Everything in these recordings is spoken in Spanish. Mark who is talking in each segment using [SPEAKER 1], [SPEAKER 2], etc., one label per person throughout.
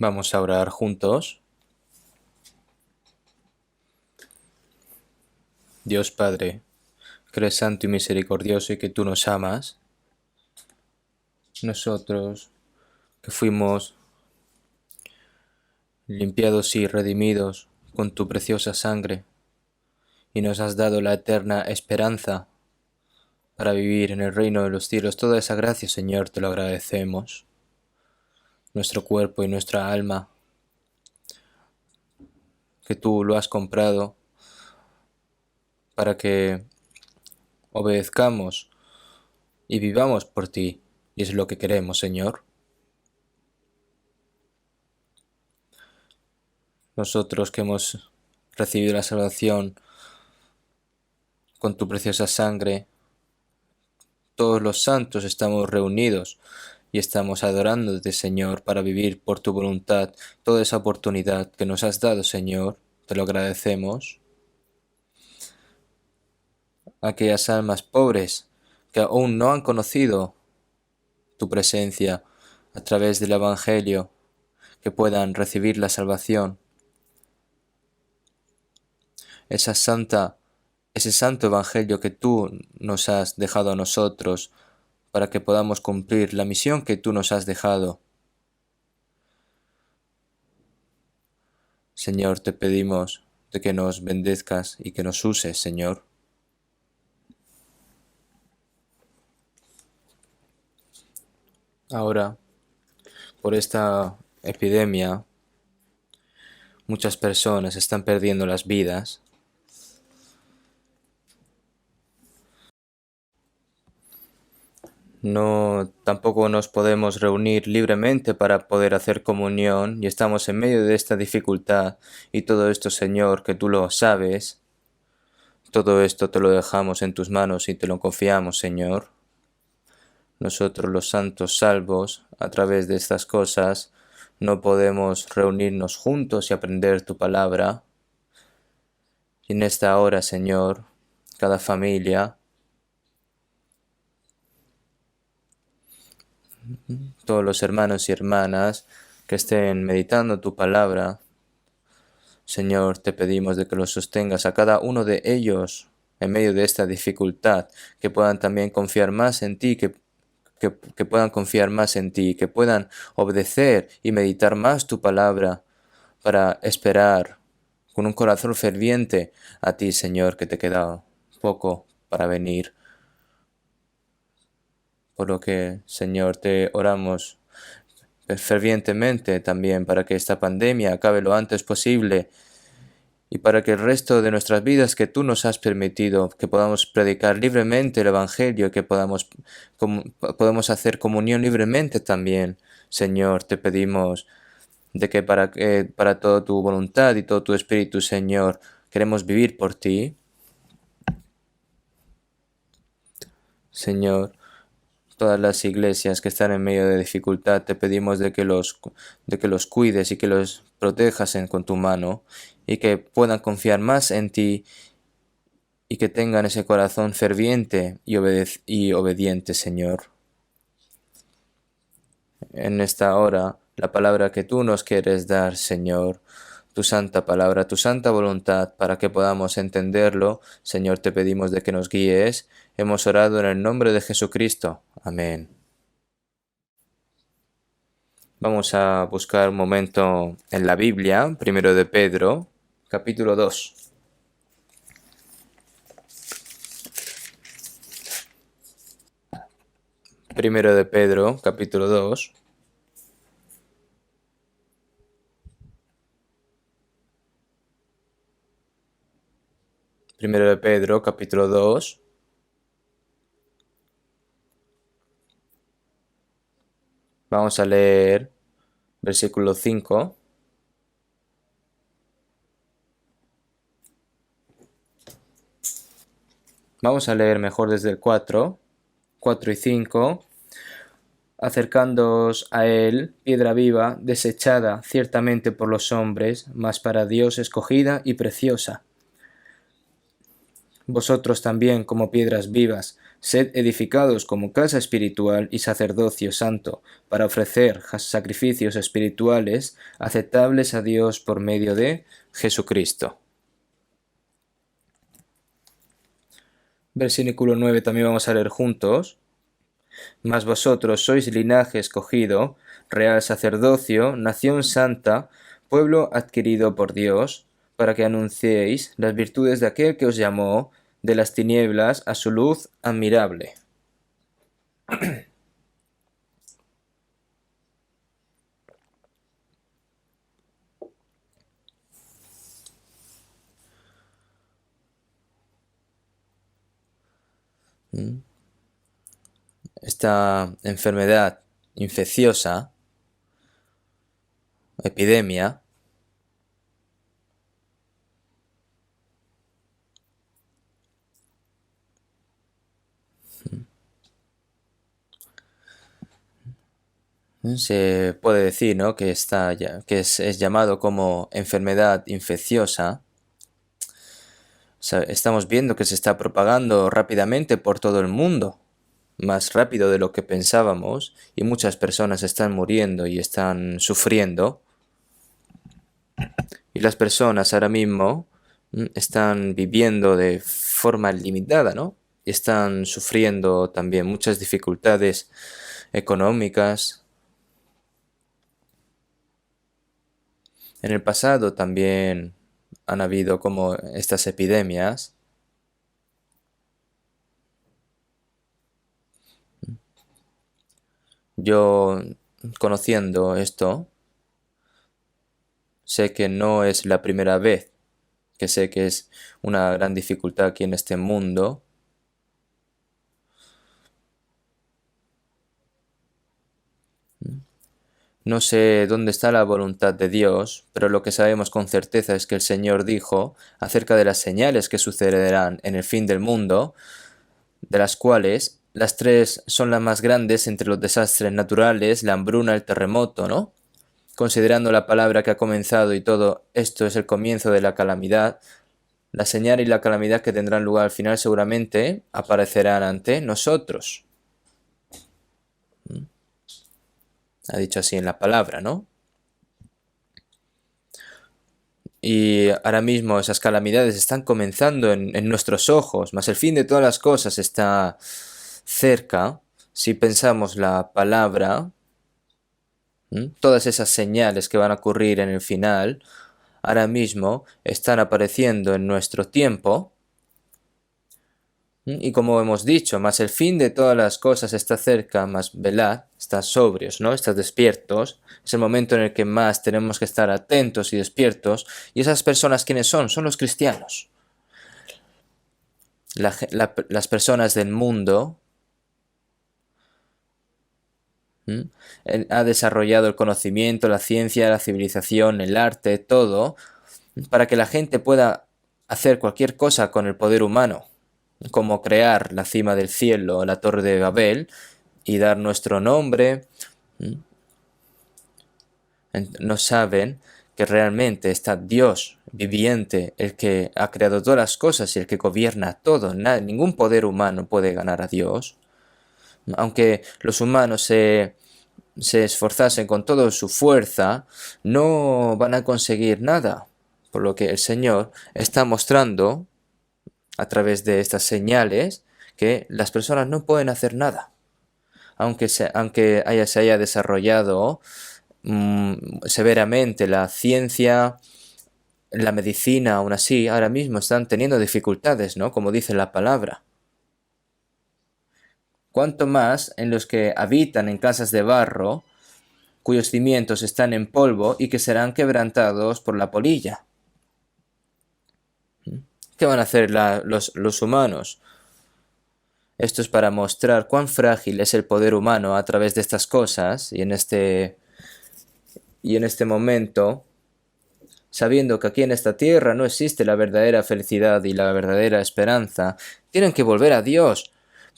[SPEAKER 1] Vamos a orar juntos. Dios Padre, que eres santo y misericordioso y que tú nos amas, nosotros que fuimos limpiados y redimidos con tu preciosa sangre y nos has dado la eterna esperanza para vivir en el reino de los cielos, toda esa gracia, Señor, te lo agradecemos. Nuestro cuerpo y nuestra alma, que tú lo has comprado para que obedezcamos y vivamos por ti, y es lo que queremos, Señor. Nosotros que hemos recibido la salvación con tu preciosa sangre, todos los santos estamos reunidos y estamos adorándote, Señor, para vivir por tu voluntad. Toda esa oportunidad que nos has dado, Señor, te lo agradecemos. Aquellas almas pobres que aún no han conocido tu presencia a través del Evangelio, que puedan recibir la salvación. Ese santo Evangelio que tú nos has dejado a nosotros para que podamos cumplir la misión que tú nos has dejado. Señor, te pedimos de que nos bendezcas y que nos uses, Señor. Ahora, por esta epidemia, muchas personas están perdiendo las vidas. No, tampoco nos podemos reunir libremente para poder hacer comunión y estamos en medio de esta dificultad y todo esto, Señor, que tú lo sabes, todo esto te lo dejamos en tus manos y te lo confiamos, Señor. Nosotros los santos salvos, a través de estas cosas, no podemos reunirnos juntos y aprender tu palabra. Y en esta hora, Señor, cada familia, todos los hermanos y hermanas que estén meditando tu palabra, Señor, te pedimos de que los sostengas a cada uno de ellos en medio de esta dificultad, que puedan también confiar más en ti, que puedan confiar más en ti, que puedan obedecer y meditar más tu palabra para esperar con un corazón ferviente a ti, Señor, que te queda poco para venir. Por lo que, Señor, te oramos fervientemente también para que esta pandemia acabe lo antes posible y para que el resto de nuestras vidas que tú nos has permitido, que podamos predicar libremente el Evangelio, que podamos hacer comunión libremente también. Señor, te pedimos de que para toda tu voluntad y todo tu espíritu, Señor, queremos vivir por ti. Señor, todas las iglesias que están en medio de dificultad, te pedimos de que los cuides y que los protejas con tu mano y que puedan confiar más en ti y que tengan ese corazón ferviente y obediente, Señor. En esta hora, la palabra que tú nos quieres dar, Señor, tu santa palabra, tu santa voluntad, para que podamos entenderlo, Señor, te pedimos de que nos guíes. Hemos orado en el nombre de Jesucristo. Amén. Vamos a buscar un momento en la Biblia, primero de Pedro, capítulo 2. Primero de Pedro, capítulo 2. Primero de Pedro, capítulo 2. Vamos a leer versículo 5. Vamos a leer mejor desde el 4 y 5. Acercándoos a él, piedra viva, desechada ciertamente por los hombres, mas para Dios escogida y preciosa. Vosotros también, como piedras vivas, Sed edificados como casa espiritual y sacerdocio santo, para ofrecer sacrificios espirituales aceptables a Dios por medio de Jesucristo. Versículo 9 también vamos a leer juntos. Mas vosotros sois linaje escogido, real sacerdocio, nación santa, pueblo adquirido por Dios, para que anunciéis las virtudes de aquel que os llamó de las tinieblas a su luz admirable. Esta enfermedad infecciosa, epidemia, se puede decir, ¿no?, que es llamado como enfermedad infecciosa. Estamos viendo que se está propagando rápidamente por todo el mundo, más rápido de lo que pensábamos, y muchas personas están muriendo y están sufriendo. Y las personas ahora mismo están viviendo de forma limitada, ¿no? Y están sufriendo también muchas dificultades económicas. En el pasado también han habido como estas epidemias. Yo, conociendo esto, sé que no es la primera vez que sé que es una gran dificultad aquí en este mundo. No sé dónde está la voluntad de Dios, pero lo que sabemos con certeza es que el Señor dijo acerca de las señales que sucederán en el fin del mundo, de las cuales las tres son las más grandes entre los desastres naturales, la hambruna, el terremoto, ¿no? Considerando la palabra que ha comenzado y todo esto es el comienzo de la calamidad, la señal y la calamidad que tendrán lugar al final seguramente aparecerán ante nosotros. Ha dicho así en la palabra, ¿no? Y ahora mismo esas calamidades están comenzando en nuestros ojos, mas el fin de todas las cosas está cerca. Si pensamos la palabra, todas esas señales que van a ocurrir en el final, ahora mismo están apareciendo en nuestro tiempo. Y como hemos dicho, más el fin de todas las cosas está cerca, más velad, estad sobrios, ¿no? Estad despiertos. Es el momento en el que más tenemos que estar atentos y despiertos. ¿Y esas personas quiénes son? Son los cristianos. Las personas del mundo ha desarrollado el conocimiento, la ciencia, la civilización, el arte, todo, para que la gente pueda hacer cualquier cosa con el poder humano, como crear la cima del cielo, la torre de Babel, y dar nuestro nombre. No saben que realmente está Dios viviente, el que ha creado todas las cosas y el que gobierna todo. Ningún poder humano puede ganar a Dios. Aunque los humanos se esforzasen con toda su fuerza, no van a conseguir nada. Por lo que el Señor está mostrando a través de estas señales que las personas no pueden hacer nada. Aunque se haya desarrollado severamente la ciencia, la medicina, aún así, ahora mismo están teniendo dificultades, ¿no? Como dice la palabra. Cuanto más en los que habitan en casas de barro, cuyos cimientos están en polvo y que serán quebrantados por la polilla. ¿Qué van a hacer los humanos? Esto es para mostrar cuán frágil es el poder humano a través de estas cosas y en este momento, sabiendo que aquí en esta tierra no existe la verdadera felicidad y la verdadera esperanza, tienen que volver a Dios,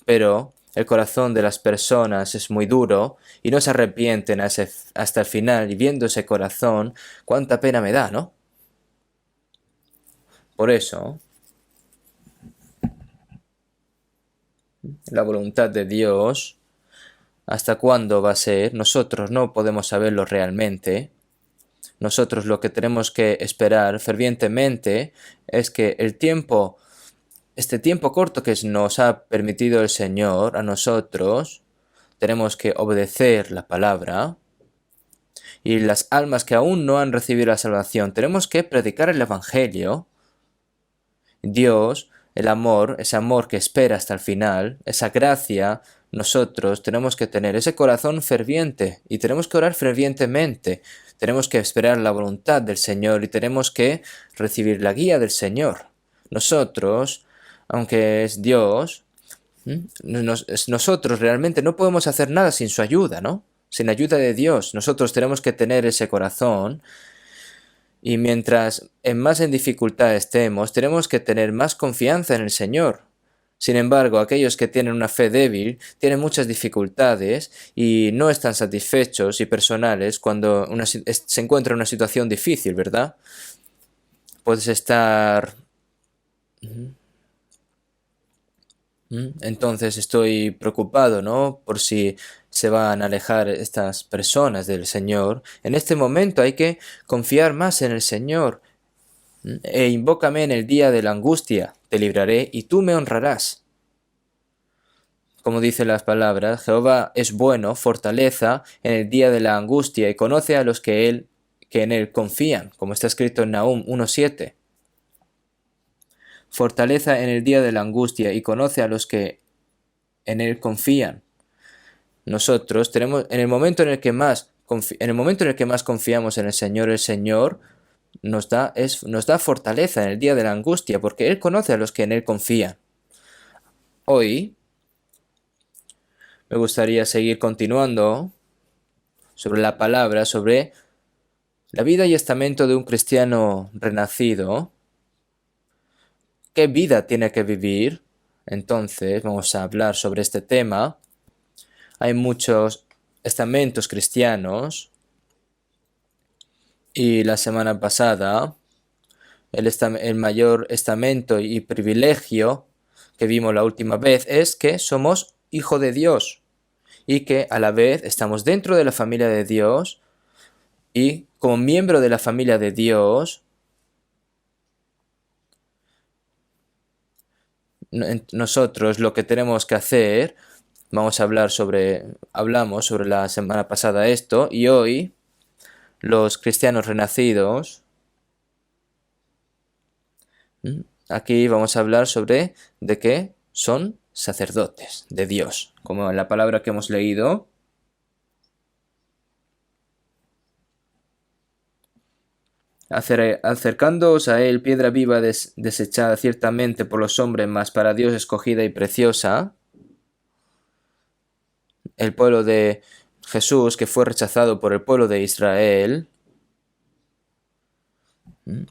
[SPEAKER 1] pero el corazón de las personas es muy duro y no se arrepienten hasta el final, y viendo ese corazón, cuánta pena me da, ¿no? Por eso, la voluntad de Dios, ¿hasta cuándo va a ser? Nosotros no podemos saberlo realmente. Nosotros lo que tenemos que esperar fervientemente es que este tiempo corto que nos ha permitido el Señor a nosotros, tenemos que obedecer la palabra, y las almas que aún no han recibido la salvación, tenemos que predicar el Evangelio. Dios, el amor, ese amor que espera hasta el final, esa gracia, nosotros tenemos que tener ese corazón ferviente y tenemos que orar fervientemente. Tenemos que esperar la voluntad del Señor y tenemos que recibir la guía del Señor. Nosotros, aunque es Dios, nosotros realmente no podemos hacer nada sin su ayuda, ¿no? Sin ayuda de Dios. Nosotros tenemos que tener ese corazón. Y mientras más en dificultad estemos, tenemos que tener más confianza en el Señor. Sin embargo, aquellos que tienen una fe débil tienen muchas dificultades y no están satisfechos y personales cuando se encuentra en una situación difícil, ¿verdad? Puedes estar... Entonces estoy preocupado, ¿no? Por si se van a alejar estas personas del Señor. En este momento hay que confiar más en el Señor. E invócame en el día de la angustia, te libraré y tú me honrarás. Como dicen las palabras, Jehová es bueno, fortaleza en el día de la angustia y conoce a los que en él confían, como está escrito en Nahum 1:7. Fortaleza en el día de la angustia y conoce a los que en él confían. Nosotros tenemos, en el momento en el que más confiamos en el Señor nos da fortaleza en el día de la angustia, porque Él conoce a los que en Él confían. Hoy me gustaría seguir continuando sobre la palabra, sobre la vida y estamento de un cristiano renacido. ¿Qué vida tiene que vivir? Entonces vamos a hablar sobre este tema. Hay muchos estamentos cristianos y la semana pasada el mayor estamento y privilegio que vimos la última vez es que somos hijo de Dios y que a la vez estamos dentro de la familia de Dios y como miembro de la familia de Dios nosotros lo que tenemos que hacer, hablamos sobre la semana pasada esto y hoy los cristianos renacidos, aquí vamos a hablar sobre de qué son sacerdotes de Dios, como en la palabra que hemos leído. Acercándoos a él, piedra viva desechada ciertamente por los hombres, mas para Dios escogida y preciosa, el pueblo de Jesús que fue rechazado por el pueblo de Israel,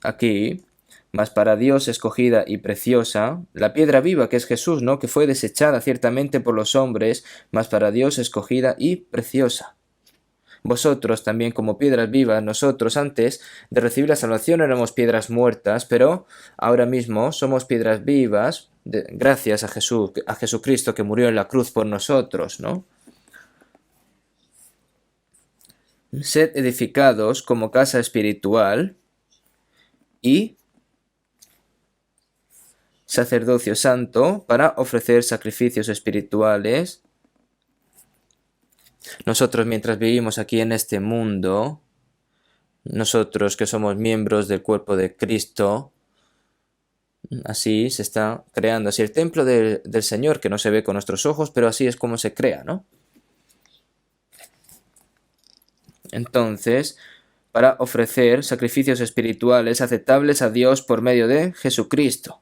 [SPEAKER 1] aquí, mas para Dios escogida y preciosa, la piedra viva que es Jesús, ¿no? Que fue desechada ciertamente por los hombres, mas para Dios escogida y preciosa. Vosotros también como piedras vivas, nosotros antes de recibir la salvación éramos piedras muertas, pero ahora mismo somos piedras vivas gracias a Jesucristo que murió en la cruz por nosotros, ¿no? Sed edificados como casa espiritual y sacerdocio santo para ofrecer sacrificios espirituales. Nosotros mientras vivimos aquí en este mundo, nosotros que somos miembros del cuerpo de Cristo, así se está creando, así el templo del Señor que no se ve con nuestros ojos, pero así es como se crea, ¿no? Entonces, para ofrecer sacrificios espirituales aceptables a Dios por medio de Jesucristo.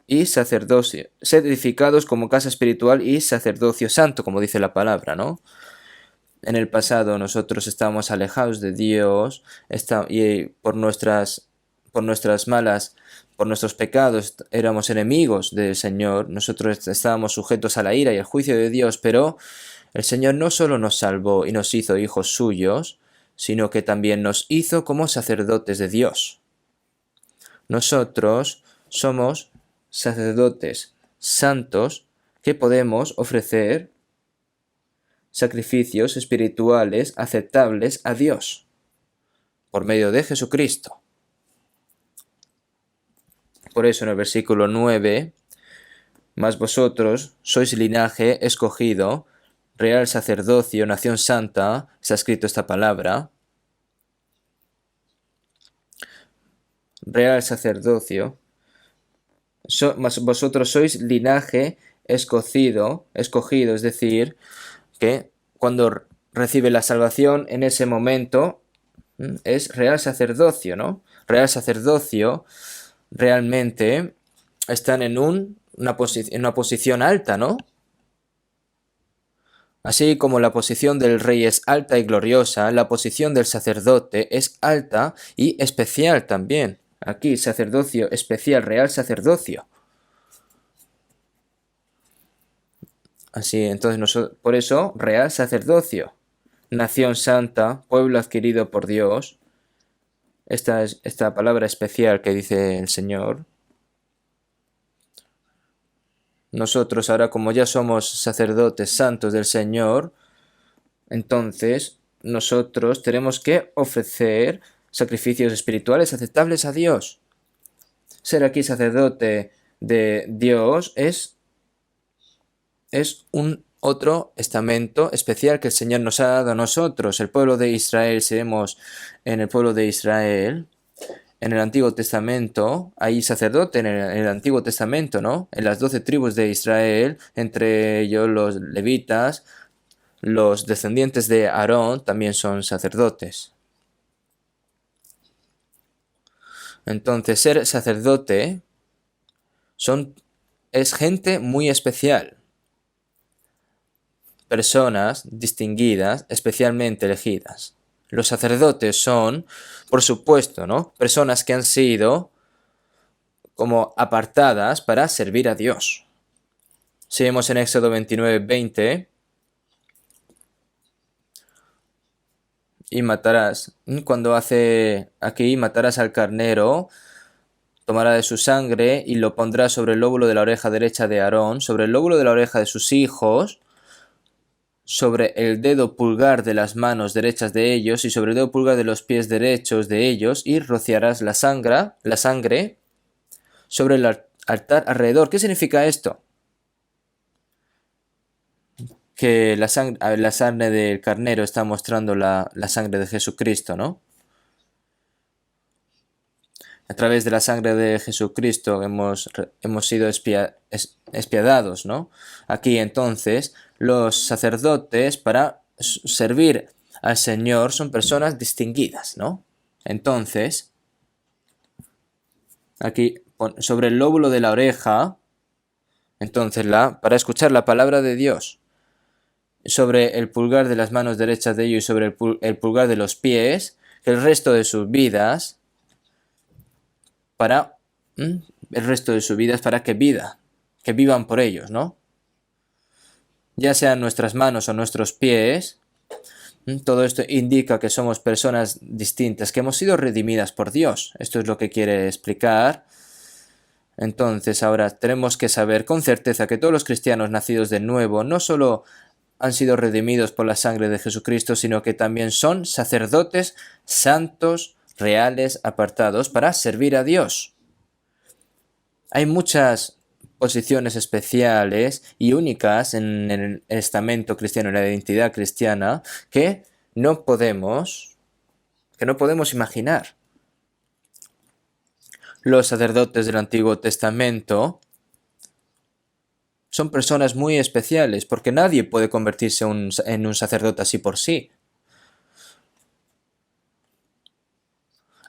[SPEAKER 1] Y sacerdocio, sed edificados como casa espiritual y sacerdocio santo, como dice la palabra, ¿no? En el pasado nosotros estábamos alejados de Dios y por nuestros pecados éramos enemigos del Señor, nosotros estábamos sujetos a la ira y al juicio de Dios, pero el Señor no solo nos salvó y nos hizo hijos suyos, sino que también nos hizo como sacerdotes de Dios. Nosotros somos sacerdotes santos que podemos ofrecer sacrificios espirituales aceptables a Dios por medio de Jesucristo. Por eso en el versículo 9, mas vosotros sois linaje escogido, real sacerdocio, nación santa, está escrito esta palabra, real sacerdocio, mas vosotros sois linaje escogido, es decir, que cuando recibe la salvación en ese momento es real sacerdocio, ¿no? Real sacerdocio realmente están en una posición alta, ¿no? Así como la posición del rey es alta y gloriosa, la posición del sacerdote es alta y especial también. Aquí, sacerdocio especial, real sacerdocio. Así, entonces, por eso, real sacerdocio, nación santa, pueblo adquirido por Dios. Esta palabra especial que dice el Señor. Nosotros ahora, como ya somos sacerdotes santos del Señor, entonces nosotros tenemos que ofrecer sacrificios espirituales aceptables a Dios. Ser aquí sacerdote de Dios es un otro estamento especial que el Señor nos ha dado a nosotros. El pueblo de Israel, seremos en el pueblo de Israel. En el Antiguo Testamento hay sacerdote en el Antiguo Testamento, ¿no? En las 12 tribus de Israel, entre ellos los levitas, los descendientes de Aarón también son sacerdotes. Entonces, ser sacerdote es gente muy especial. Personas distinguidas, especialmente elegidas. Los sacerdotes son, por supuesto, ¿no? Personas que han sido como apartadas para servir a Dios. Si vemos en Éxodo 29:20, y matarás, cuando hace aquí, matarás al carnero, tomará de su sangre y lo pondrá sobre el lóbulo de la oreja derecha de Aarón, sobre el lóbulo de la oreja de sus hijos, sobre el dedo pulgar de las manos derechas de ellos y sobre el dedo pulgar de los pies derechos de ellos, y rociarás la sangre sobre el altar alrededor. ¿Qué significa esto? Que la sangre del carnero está mostrando la sangre de Jesucristo, ¿no? A través de la sangre de Jesucristo hemos sido expiadados, ¿no? Aquí entonces los sacerdotes para servir al Señor son personas distinguidas, ¿no? Entonces, aquí sobre el lóbulo de la oreja, entonces para escuchar la palabra de Dios, sobre el pulgar de las manos derechas de ellos y sobre el pulgar de los pies, que el resto de sus vidas para que vivan por ellos, ¿no? Ya sean nuestras manos o nuestros pies, todo esto indica que somos personas distintas, que hemos sido redimidas por Dios. Esto es lo que quiere explicar. Entonces ahora tenemos que saber con certeza que todos los cristianos nacidos de nuevo no solo han sido redimidos por la sangre de Jesucristo, sino que también son sacerdotes santos, reales, apartados para servir a Dios. Hay muchas posiciones especiales y únicas en el estamento cristiano, en la identidad cristiana, que no podemos imaginar. Los sacerdotes del Antiguo Testamento son personas muy especiales, porque nadie puede convertirse en un sacerdote así por sí.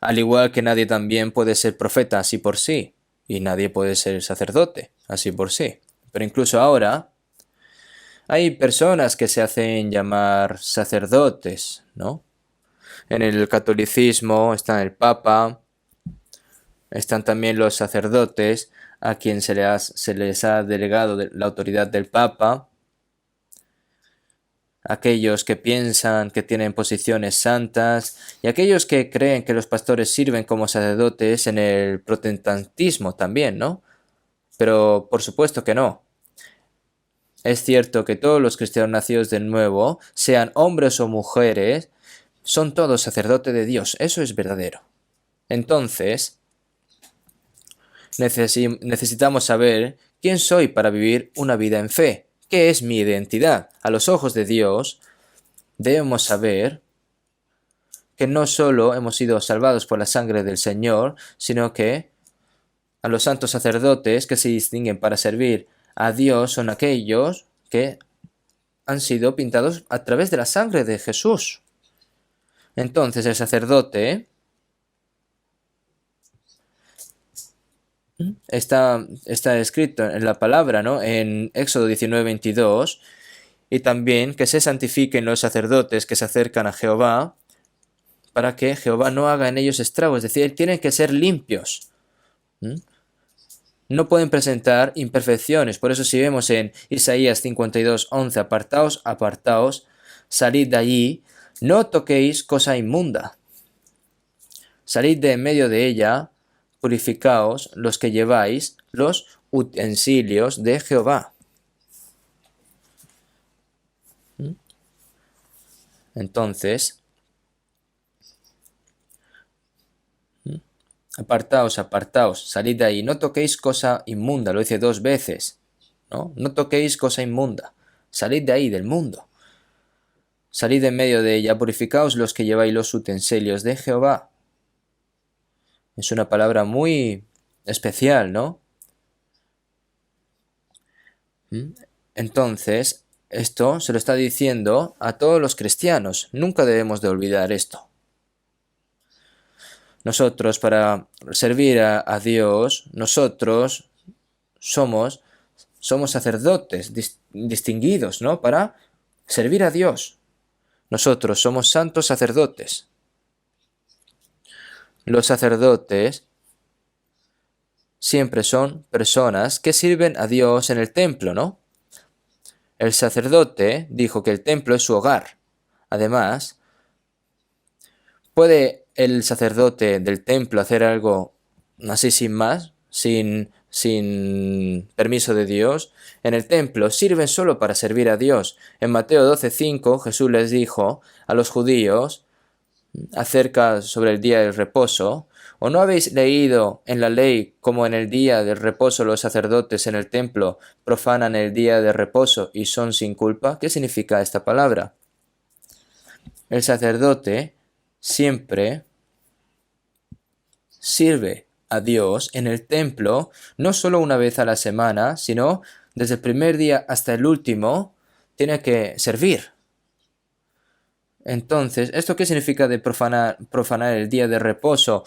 [SPEAKER 1] Al igual que nadie también puede ser profeta así por sí, y nadie puede ser sacerdote así por sí. Pero incluso ahora hay personas que se hacen llamar sacerdotes, ¿no? En el catolicismo está el Papa, están también los sacerdotes a quien se les ha delegado la autoridad del Papa, aquellos que piensan que tienen posiciones santas y aquellos que creen que los pastores sirven como sacerdotes en el protestantismo también, ¿no? Pero por supuesto que no. Es cierto que todos los cristianos nacidos de nuevo, sean hombres o mujeres, son todos sacerdotes de Dios. Eso es verdadero. Entonces, necesitamos saber quién soy para vivir una vida en fe. ¿Qué es mi identidad? A los ojos de Dios, debemos saber que no solo hemos sido salvados por la sangre del Señor, sino que a los santos sacerdotes que se distinguen para servir a Dios son aquellos que han sido pintados a través de la sangre de Jesús. Entonces el sacerdote está escrito en la palabra, ¿no? En Éxodo 19:22, y también que se santifiquen los sacerdotes que se acercan a Jehová, para que Jehová no haga en ellos estragos, es decir, tienen que ser limpios. No pueden presentar imperfecciones. Por eso si vemos en Isaías 52:11, apartaos, apartaos, salid de allí, no toquéis cosa inmunda. Salid de en medio de ella, purificaos los que lleváis los utensilios de Jehová. Entonces, apartaos, apartaos, salid de ahí, no toquéis cosa inmunda, lo dice 2 veces, ¿no? No toquéis cosa inmunda, salid de ahí, del mundo. Salid en medio de ella, purificaos los que lleváis los utensilios de Jehová. Es una palabra muy especial, ¿no? Entonces, esto se lo está diciendo a todos los cristianos. Nunca debemos de olvidar esto. Nosotros, para servir a Dios, nosotros somos sacerdotes distinguidos, ¿no? Para servir a Dios. Nosotros somos santos sacerdotes. Los sacerdotes siempre son personas que sirven a Dios en el templo, ¿no? El sacerdote dijo que el templo es su hogar. Además, ¿puede el sacerdote del templo hacer algo así sin más, sin permiso de Dios? En el templo sirven solo para servir a Dios. En Mateo 12:5 Jesús les dijo a los judíos acerca sobre el día del reposo: ¿o no habéis leído en la ley como en el día del reposo los sacerdotes en el templo profanan el día de reposo y son sin culpa? ¿Qué significa esta palabra? El sacerdote siempre sirve a Dios en el templo, no solo una vez a la semana, sino desde el primer día hasta el último, tiene que servir. Entonces, ¿esto qué significa de profanar el día de reposo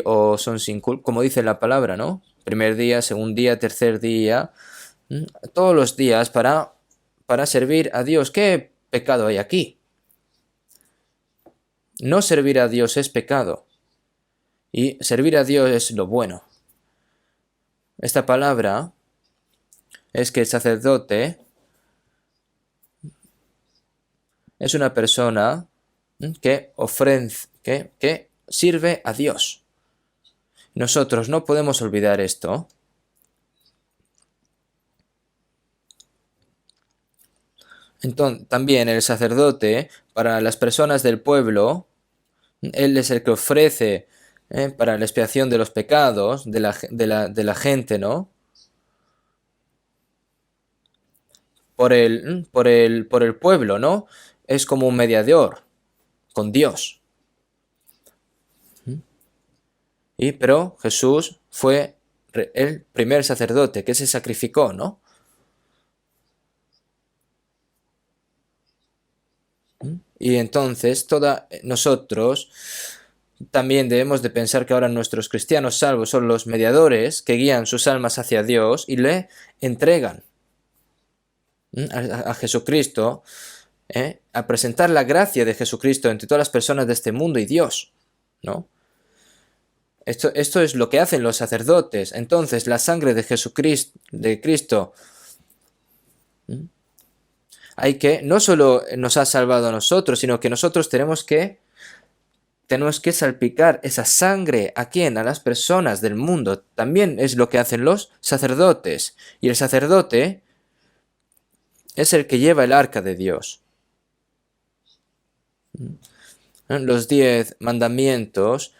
[SPEAKER 1] o son sin culpa? Como dice la palabra, ¿no? Primer día, segundo día, tercer día, todos los días para servir a Dios. ¿Qué pecado hay aquí? No servir a Dios es pecado. Y servir a Dios es lo bueno. Esta palabra es que el sacerdote es una persona que que sirve a Dios. Nosotros no podemos olvidar esto. Entonces, también el sacerdote, para las personas del pueblo, él es el que ofrece para la expiación de los pecados de la gente, ¿no? Por el pueblo, ¿no? Es como un mediador con Dios. Pero Jesús fue el primer sacerdote que se sacrificó, ¿no? Y entonces nosotros también debemos de pensar que ahora nuestros cristianos salvos son los mediadores que guían sus almas hacia Dios y le entregan a Jesucristo, a presentar la gracia de Jesucristo entre todas las personas de este mundo y Dios, ¿no? Esto es lo que hacen los sacerdotes. Entonces, la sangre de Jesucristo, de Cristo, no solo nos ha salvado a nosotros, sino que nosotros tenemos que tenemos que salpicar esa sangre. ¿A quién? A las personas del mundo. También es lo que hacen los sacerdotes. Y el sacerdote es el que lleva el arca de Dios. Los 10 mandamientos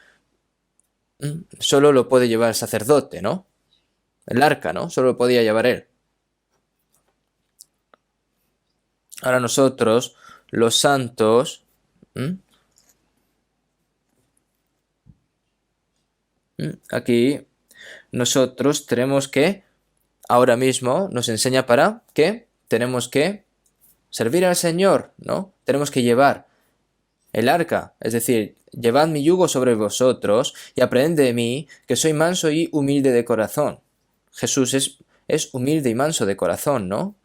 [SPEAKER 1] solo lo puede llevar el sacerdote, ¿no? El arca, ¿no? Solo lo podía llevar él. Ahora nosotros, los santos, aquí nosotros tenemos que, ahora mismo nos enseña para qué tenemos que servir al Señor, ¿no? Tenemos que llevar el arca, es decir, llevad mi yugo sobre vosotros y aprended de mí, que soy manso y humilde de corazón. Jesús es humilde y manso de corazón, ¿no?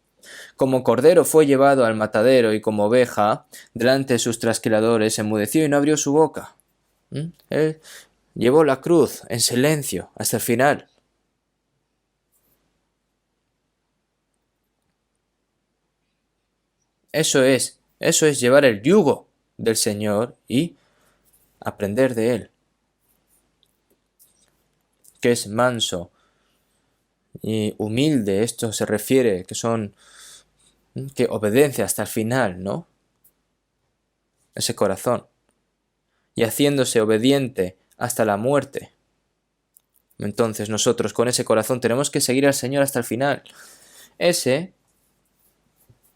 [SPEAKER 1] Como cordero fue llevado al matadero y como oveja, delante de sus trasquiladores, enmudeció y no abrió su boca. Él llevó la cruz en silencio hasta el final. Eso es llevar el yugo del Señor y aprender de Él, que es manso y humilde. Esto se refiere que obedece hasta el final, ¿no? Ese corazón. Y haciéndose obediente hasta la muerte. Entonces nosotros con ese corazón tenemos que seguir al Señor hasta el final. Ese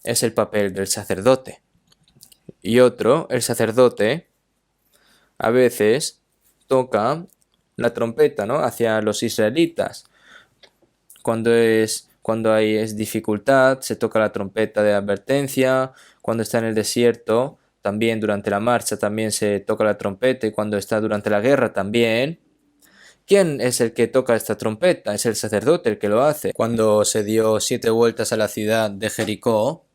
[SPEAKER 1] es el papel del sacerdote. Y otro, el sacerdote a veces toca la trompeta, ¿no? Hacia los israelitas. Cuando hay dificultad, se toca la trompeta de advertencia. Cuando está en el desierto, también durante la marcha también se toca la trompeta. Y cuando está durante la guerra también. ¿Quién es el que toca esta trompeta? Es el sacerdote el que lo hace. Cuando se dio 7 vueltas a la ciudad de Jericó,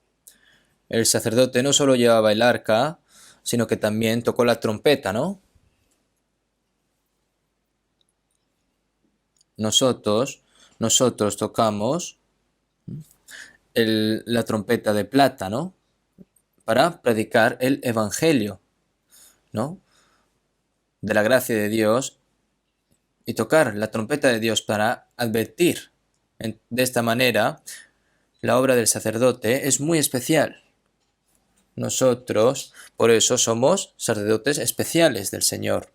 [SPEAKER 1] el sacerdote no solo llevaba el arca, sino que también tocó la trompeta, ¿no? Nosotros tocamos la trompeta de plata, ¿no? Para predicar el evangelio, ¿no? De la gracia de Dios y tocar la trompeta de Dios para advertir. De esta manera, la obra del sacerdote es muy especial. Nosotros, por eso, somos sacerdotes especiales del Señor.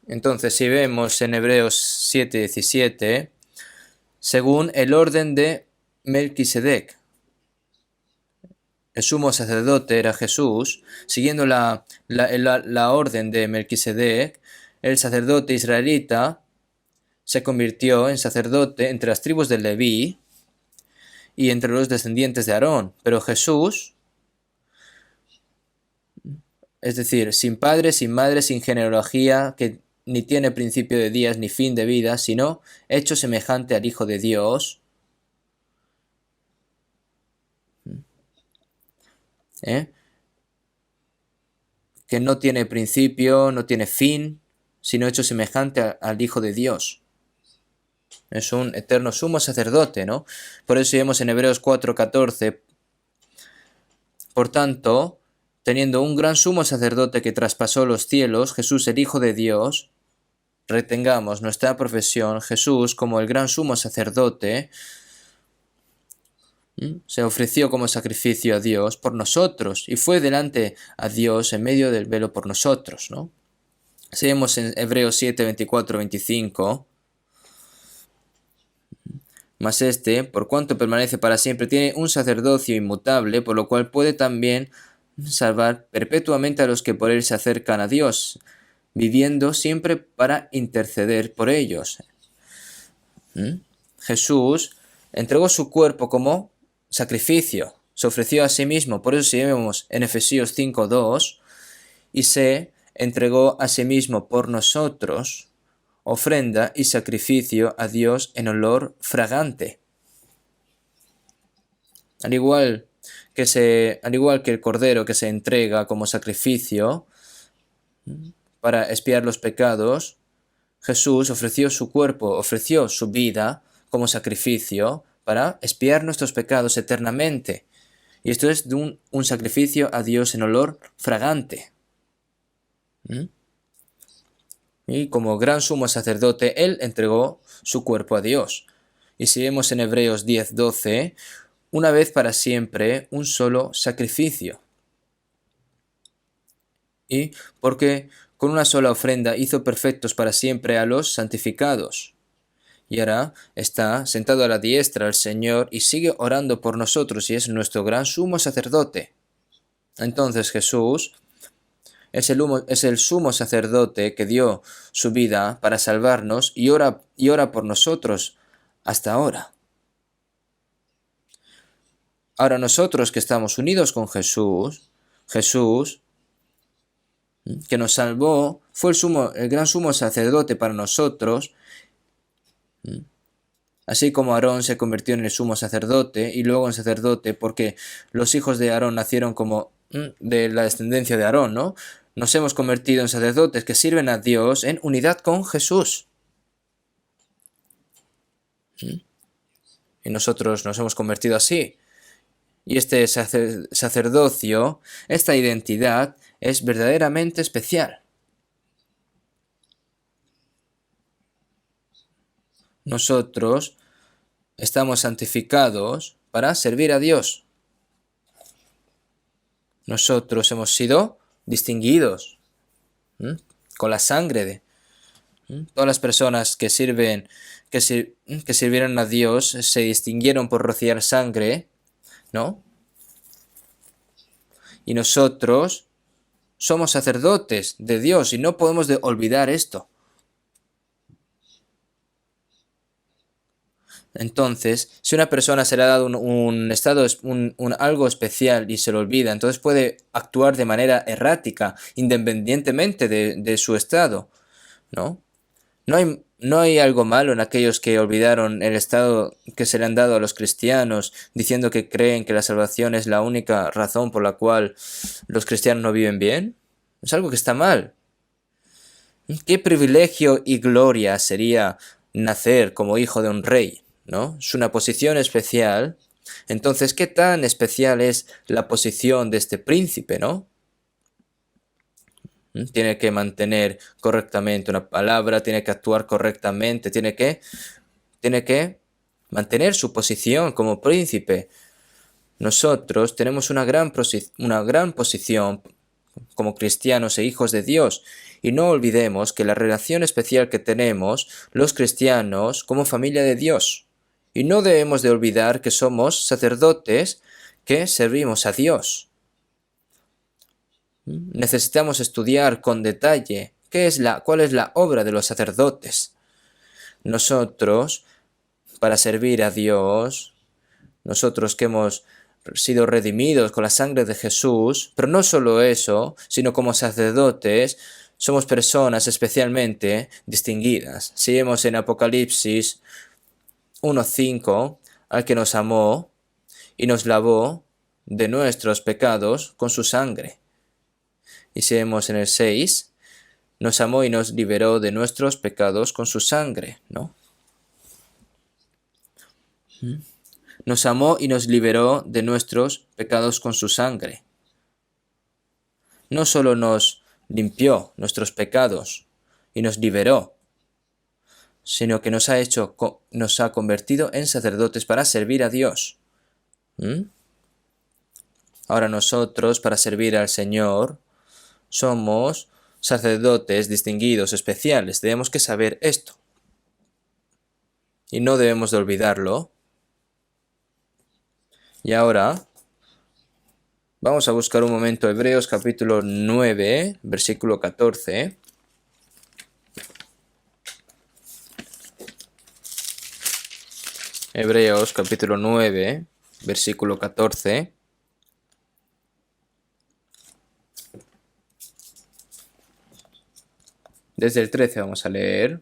[SPEAKER 1] Entonces, si vemos en Hebreos 7:17, según el orden de Melquisedec, el sumo sacerdote era Jesús, siguiendo la orden de Melquisedec, el sacerdote israelita se convirtió en sacerdote entre las tribus de Leví y entre los descendientes de Aarón. Pero Jesús, es decir, sin padre, sin madre, sin genealogía, que ni tiene principio de días ni fin de vida, sino hecho semejante al Hijo de Dios, que no tiene principio, no tiene fin, sino hecho semejante al Hijo de Dios. Es un eterno sumo sacerdote, ¿no? Por eso vemos en Hebreos 4:14, por tanto, teniendo un gran sumo sacerdote que traspasó los cielos, Jesús el Hijo de Dios, retengamos nuestra profesión. Jesús, como el gran sumo sacerdote, se ofreció como sacrificio a Dios por nosotros y fue delante a Dios en medio del velo por nosotros, ¿no? Seguimos en Hebreos 7:24-25. Mas por cuanto permanece para siempre, tiene un sacerdocio inmutable, por lo cual puede también salvar perpetuamente a los que por él se acercan a Dios, viviendo siempre para interceder por ellos. Jesús entregó su cuerpo como sacrificio, se ofreció a sí mismo, por eso si vemos en Efesios 5:2, y se entregó a sí mismo por nosotros, ofrenda y sacrificio a Dios en olor fragante. Al igual que el cordero que se entrega como sacrificio para expiar los pecados, Jesús ofreció su cuerpo, ofreció su vida como sacrificio para expiar nuestros pecados eternamente. Y esto es de un sacrificio a Dios en olor fragante. Y como gran sumo sacerdote, Él entregó su cuerpo a Dios. Y si vemos en Hebreos 10:12, una vez para siempre, un solo sacrificio. Y porque con una sola ofrenda hizo perfectos para siempre a los santificados. Y ahora está sentado a la diestra del Señor y sigue orando por nosotros y es nuestro gran sumo sacerdote. Entonces Jesús es el sumo sacerdote que dio su vida para salvarnos y ora por nosotros hasta ahora. Ahora nosotros que estamos unidos con Jesús, que nos salvó, fue el gran sumo sacerdote para nosotros, así como Aarón se convirtió en el sumo sacerdote y luego en sacerdote porque los hijos de Aarón nacieron como de la descendencia de Aarón, ¿no? Nos hemos convertido en sacerdotes que sirven a Dios en unidad con Jesús. Y nosotros nos hemos convertido así. Y este sacerdocio, esta identidad, es verdaderamente especial. Nosotros estamos santificados para servir a Dios. Nosotros hemos sido distinguidos con la sangre de todas las personas que sirvieron a Dios se distinguieron por rociar sangre, ¿no? Y nosotros somos sacerdotes de Dios y no podemos olvidar esto. Entonces, si una persona se le ha dado un estado, algo especial y se lo olvida, entonces puede actuar de manera errática, independientemente de su estado, ¿no? No hay algo malo en aquellos que olvidaron el estado que se le han dado a los cristianos, diciendo que creen que la salvación es la única razón por la cual los cristianos no viven bien. Es algo que está mal. ¿Qué privilegio y gloria sería nacer como hijo de un rey, ¿no? Es una posición especial. Entonces, ¿qué tan especial es la posición de este príncipe, ¿no? Tiene que mantener correctamente una palabra, tiene que actuar correctamente, tiene que mantener su posición como príncipe. Nosotros tenemos una gran posición como cristianos e hijos de Dios. Y no olvidemos que la relación especial que tenemos los cristianos como familia de Dios. Y no debemos de olvidar que somos sacerdotes que servimos a Dios. Necesitamos estudiar con detalle cuál es la obra de los sacerdotes. Nosotros, para servir a Dios, nosotros que hemos sido redimidos con la sangre de Jesús, pero no solo eso, sino como sacerdotes, somos personas especialmente distinguidas. Si vemos en Apocalipsis 1:5, al que nos amó y nos lavó de nuestros pecados con su sangre. Y si vemos en el 6, nos amó y nos liberó de nuestros pecados con su sangre, ¿no? Nos amó y nos liberó de nuestros pecados con su sangre. No solo nos limpió nuestros pecados y nos liberó, sino que nos ha convertido en sacerdotes para servir a Dios. Ahora nosotros, para servir al Señor, somos sacerdotes distinguidos, especiales. Debemos que saber esto. Y no debemos de olvidarlo. Y ahora vamos a buscar un momento Hebreos capítulo 9, versículo 14. Hebreos capítulo 9, versículo 14. Desde el 13 vamos a leer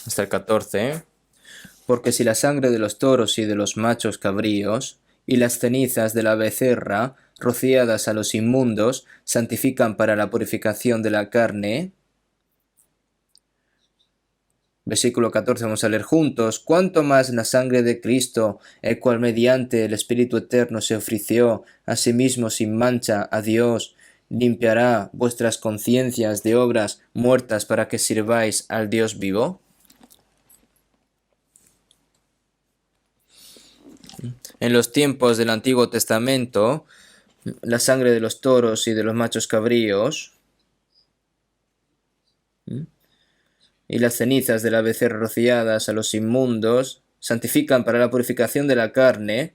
[SPEAKER 1] hasta el 14. Porque si la sangre de los toros y de los machos cabríos y las cenizas de la becerra rociadas a los inmundos santifican para la purificación de la carne, Versículo 14, vamos a leer juntos. Cuanto más la sangre de Cristo, el cual mediante el Espíritu Eterno se ofreció a sí mismo sin mancha a Dios, limpiará vuestras conciencias de obras muertas para que sirváis al Dios vivo. En los tiempos del Antiguo Testamento, la sangre de los toros y de los machos cabríos y las cenizas de la becerra rociadas a los inmundos santifican para la purificación de la carne,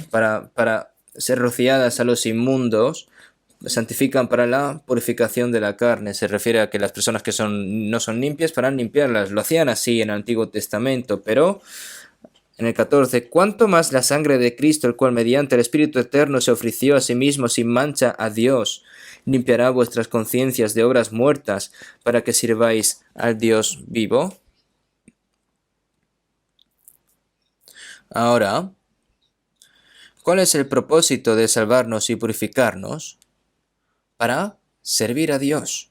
[SPEAKER 1] para ser rociadas a los inmundos, santifican para la purificación de la carne. Se refiere a que las personas que no son limpias para limpiarlas. Lo hacían así en el Antiguo Testamento, pero en el 14, cuanto más la sangre de Cristo, el cual mediante el Espíritu Eterno se ofreció a sí mismo sin mancha a Dios, limpiará vuestras conciencias de obras muertas para que sirváis al Dios vivo. Ahora, ¿cuál es el propósito de salvarnos y purificarnos? Para servir a Dios.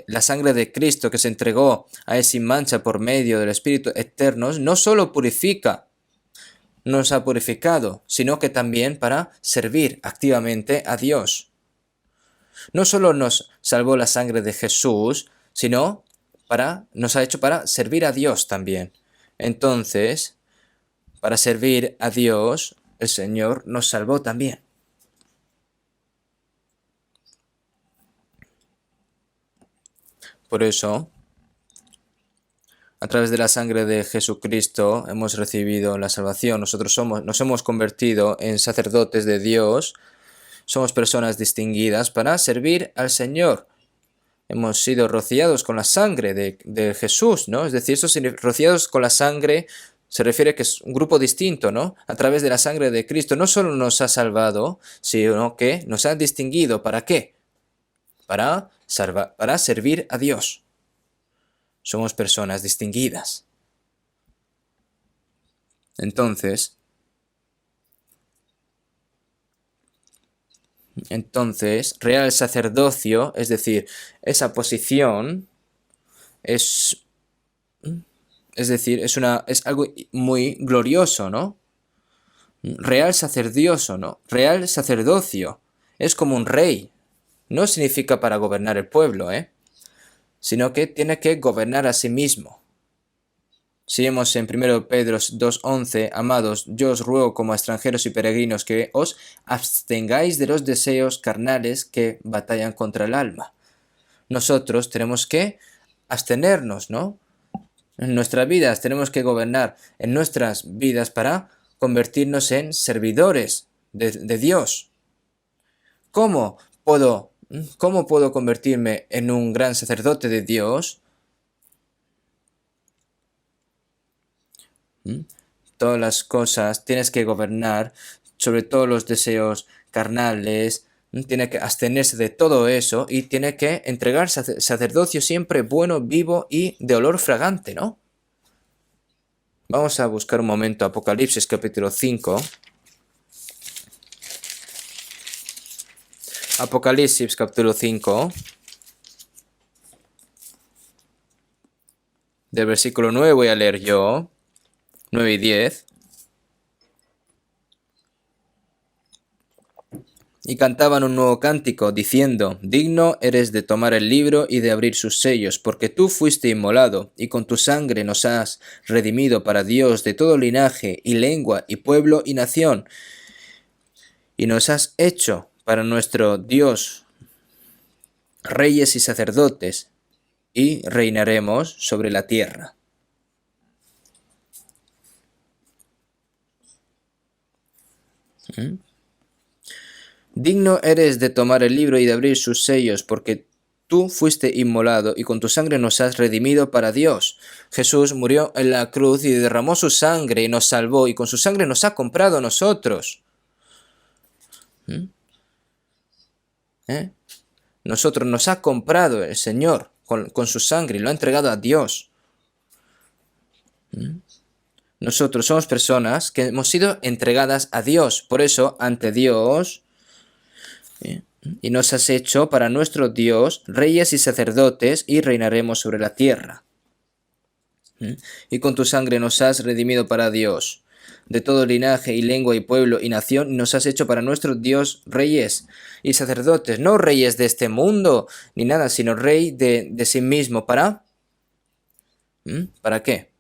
[SPEAKER 1] La sangre de Cristo que se entregó a Él sin mancha por medio del Espíritu Eterno no solo purifica, nos ha purificado, sino que también para servir activamente a Dios. No solo nos salvó la sangre de Jesús, sino nos ha hecho para servir a Dios también. Entonces, para servir a Dios, el Señor nos salvó también. Por eso, a través de la sangre de Jesucristo hemos recibido la salvación. Nosotros nos hemos convertido en sacerdotes de Dios. Somos personas distinguidas para servir al Señor. Hemos sido rociados con la sangre de Jesús, ¿no? Es decir, rociados con la sangre se refiere que es un grupo distinto, ¿no? A través de la sangre de Cristo no solo nos ha salvado, sino que nos ha distinguido. ¿Para qué? Para servir a Dios. Somos personas distinguidas. Entonces, real sacerdocio, es decir, esa posición es algo muy glorioso, ¿no? Real sacerdocio, ¿no? Real sacerdocio. Es como un rey. No significa para gobernar el pueblo, sino que tiene que gobernar a sí mismo. Si vemos en 1 Pedro 2:11, amados, yo os ruego como a extranjeros y peregrinos que os abstengáis de los deseos carnales que batallan contra el alma. Nosotros tenemos que abstenernos, ¿no? En nuestras vidas tenemos que gobernar en nuestras vidas para convertirnos en servidores de Dios. ¿Cómo puedo convertirme en un gran sacerdote de Dios? Todas las cosas, tienes que gobernar sobre todos los deseos carnales, tiene que abstenerse de todo eso y tiene que entregar sacerdocio siempre bueno, vivo y de olor fragante, ¿no? Vamos a buscar un momento Apocalipsis capítulo 5. Apocalipsis capítulo 5. Del versículo 9 voy a leer yo. 9 y 10. Y cantaban un nuevo cántico, diciendo, digno eres de tomar el libro y de abrir sus sellos, porque tú fuiste inmolado, y con tu sangre nos has redimido para Dios de todo linaje, y lengua, y pueblo, y nación, y nos has hecho para nuestro Dios reyes y sacerdotes, y reinaremos sobre la tierra. Digno eres de tomar el libro y de abrir sus sellos, porque tú fuiste inmolado y con tu sangre nos has redimido para Dios. Jesús murió en la cruz y derramó su sangre y nos salvó, y con su sangre nos ha comprado a nosotros. Nosotros nos ha comprado el Señor con su sangre y lo ha entregado a Dios. Nosotros somos personas que hemos sido entregadas a Dios. Por eso, ante Dios, y nos has hecho para nuestro Dios reyes y sacerdotes y reinaremos sobre la tierra. Y con tu sangre nos has redimido para Dios. De todo linaje y lengua y pueblo y nación nos has hecho para nuestro Dios reyes y sacerdotes. No reyes de este mundo ni nada, sino rey de sí mismo. ¿Para? ¿Para qué?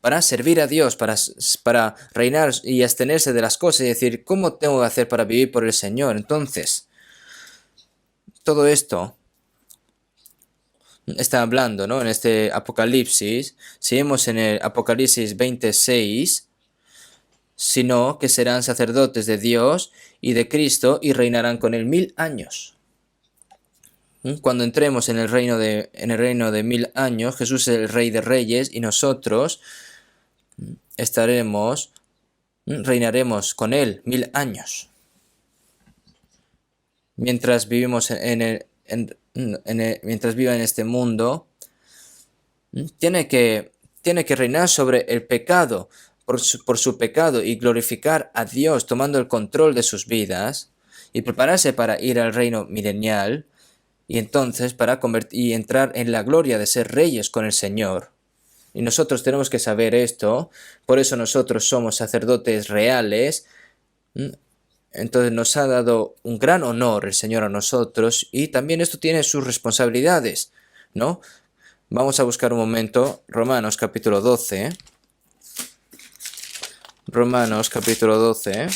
[SPEAKER 1] Para servir a Dios, para reinar y abstenerse de las cosas y decir, ¿cómo tengo que hacer para vivir por el Señor? Entonces, todo esto está hablando, ¿no? En este Apocalipsis, si vemos en el Apocalipsis 26, sino que serán sacerdotes de Dios y de Cristo y reinarán con él 1000 años. Cuando entremos en el reino de 1000 años, Jesús es el Rey de Reyes y nosotros reinaremos con él 1000 años. Mientras vivimos mientras viva en este mundo, tiene que reinar sobre el pecado, por su pecado y glorificar a Dios tomando el control de sus vidas y prepararse para ir al reino milenial y entonces y entrar en la gloria de ser reyes con el Señor. Y nosotros tenemos que saber esto, por eso nosotros somos sacerdotes reales. Entonces nos ha dado un gran honor el Señor a nosotros y también esto tiene sus responsabilidades, ¿no? Vamos a buscar un momento Romanos capítulo 12. Romanos capítulo 12.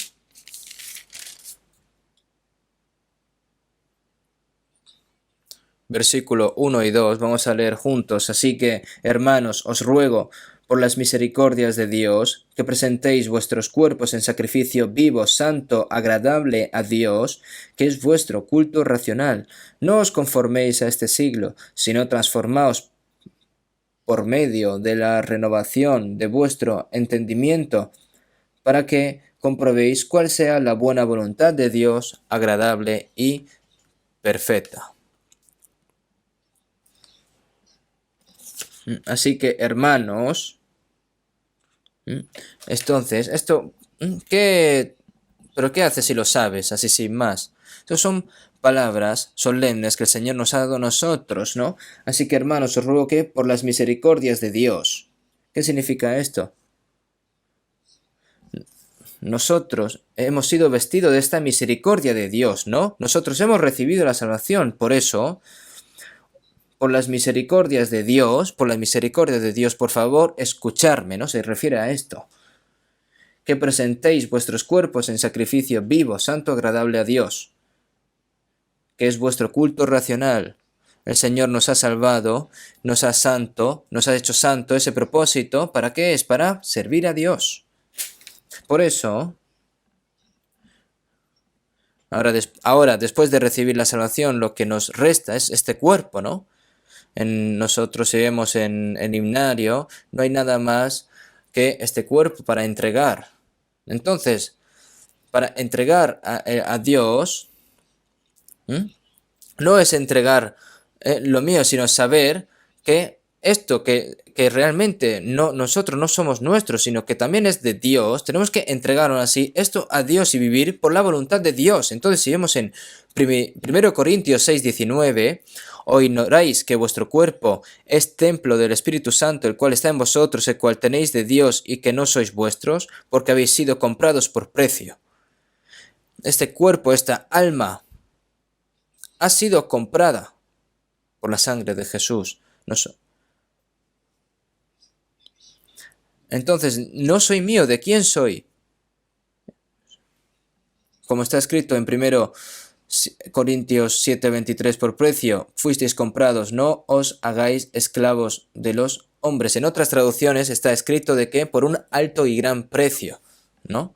[SPEAKER 1] Versículo 1 y 2. Vamos a leer juntos. Así que, hermanos, os ruego por las misericordias de Dios, que presentéis vuestros cuerpos en sacrificio vivo, santo, agradable a Dios, que es vuestro culto racional. No os conforméis a este siglo, sino transformaos por medio de la renovación de vuestro entendimiento, para que comprobéis cuál sea la buena voluntad de Dios, agradable y perfecta. Así que, hermanos, entonces, ¿pero qué haces si lo sabes, así sin más? Estas son palabras solemnes que el Señor nos ha dado a nosotros, ¿no? Así que, hermanos, os ruego que por las misericordias de Dios. ¿Qué significa esto? Nosotros hemos sido vestidos de esta misericordia de Dios, ¿no? Nosotros hemos recibido la salvación, por eso, por las misericordias de Dios, por favor, escucharme, ¿no? Se refiere a esto. Que presentéis vuestros cuerpos en sacrificio vivo, santo, agradable a Dios, que es vuestro culto racional. El Señor nos ha salvado, nos ha hecho santo. Ese propósito, ¿para qué es? Para servir a Dios. Por eso, ahora, después de recibir la salvación, lo que nos resta es este cuerpo, ¿no? Nosotros, si vemos en el himnario, no hay nada más que este cuerpo para entregar. Entonces, para entregar a Dios, no es entregar lo mío, sino saber que esto que realmente nosotros no somos nuestros, sino que también es de Dios, tenemos que entregarlo así, esto a Dios y vivir por la voluntad de Dios. Entonces, si vemos en 1 Corintios 6:19, ¿o ignoráis que vuestro cuerpo es templo del Espíritu Santo, el cual está en vosotros, el cual tenéis de Dios y que no sois vuestros, porque habéis sido comprados por precio? Este cuerpo, esta alma, ha sido comprada por la sangre de Jesús. Entonces, no soy mío, ¿de quién soy? Como está escrito en 1 Corintios 7:23, por precio fuisteis comprados, no os hagáis esclavos de los hombres. En otras traducciones está escrito de que por un alto y gran precio, ¿no?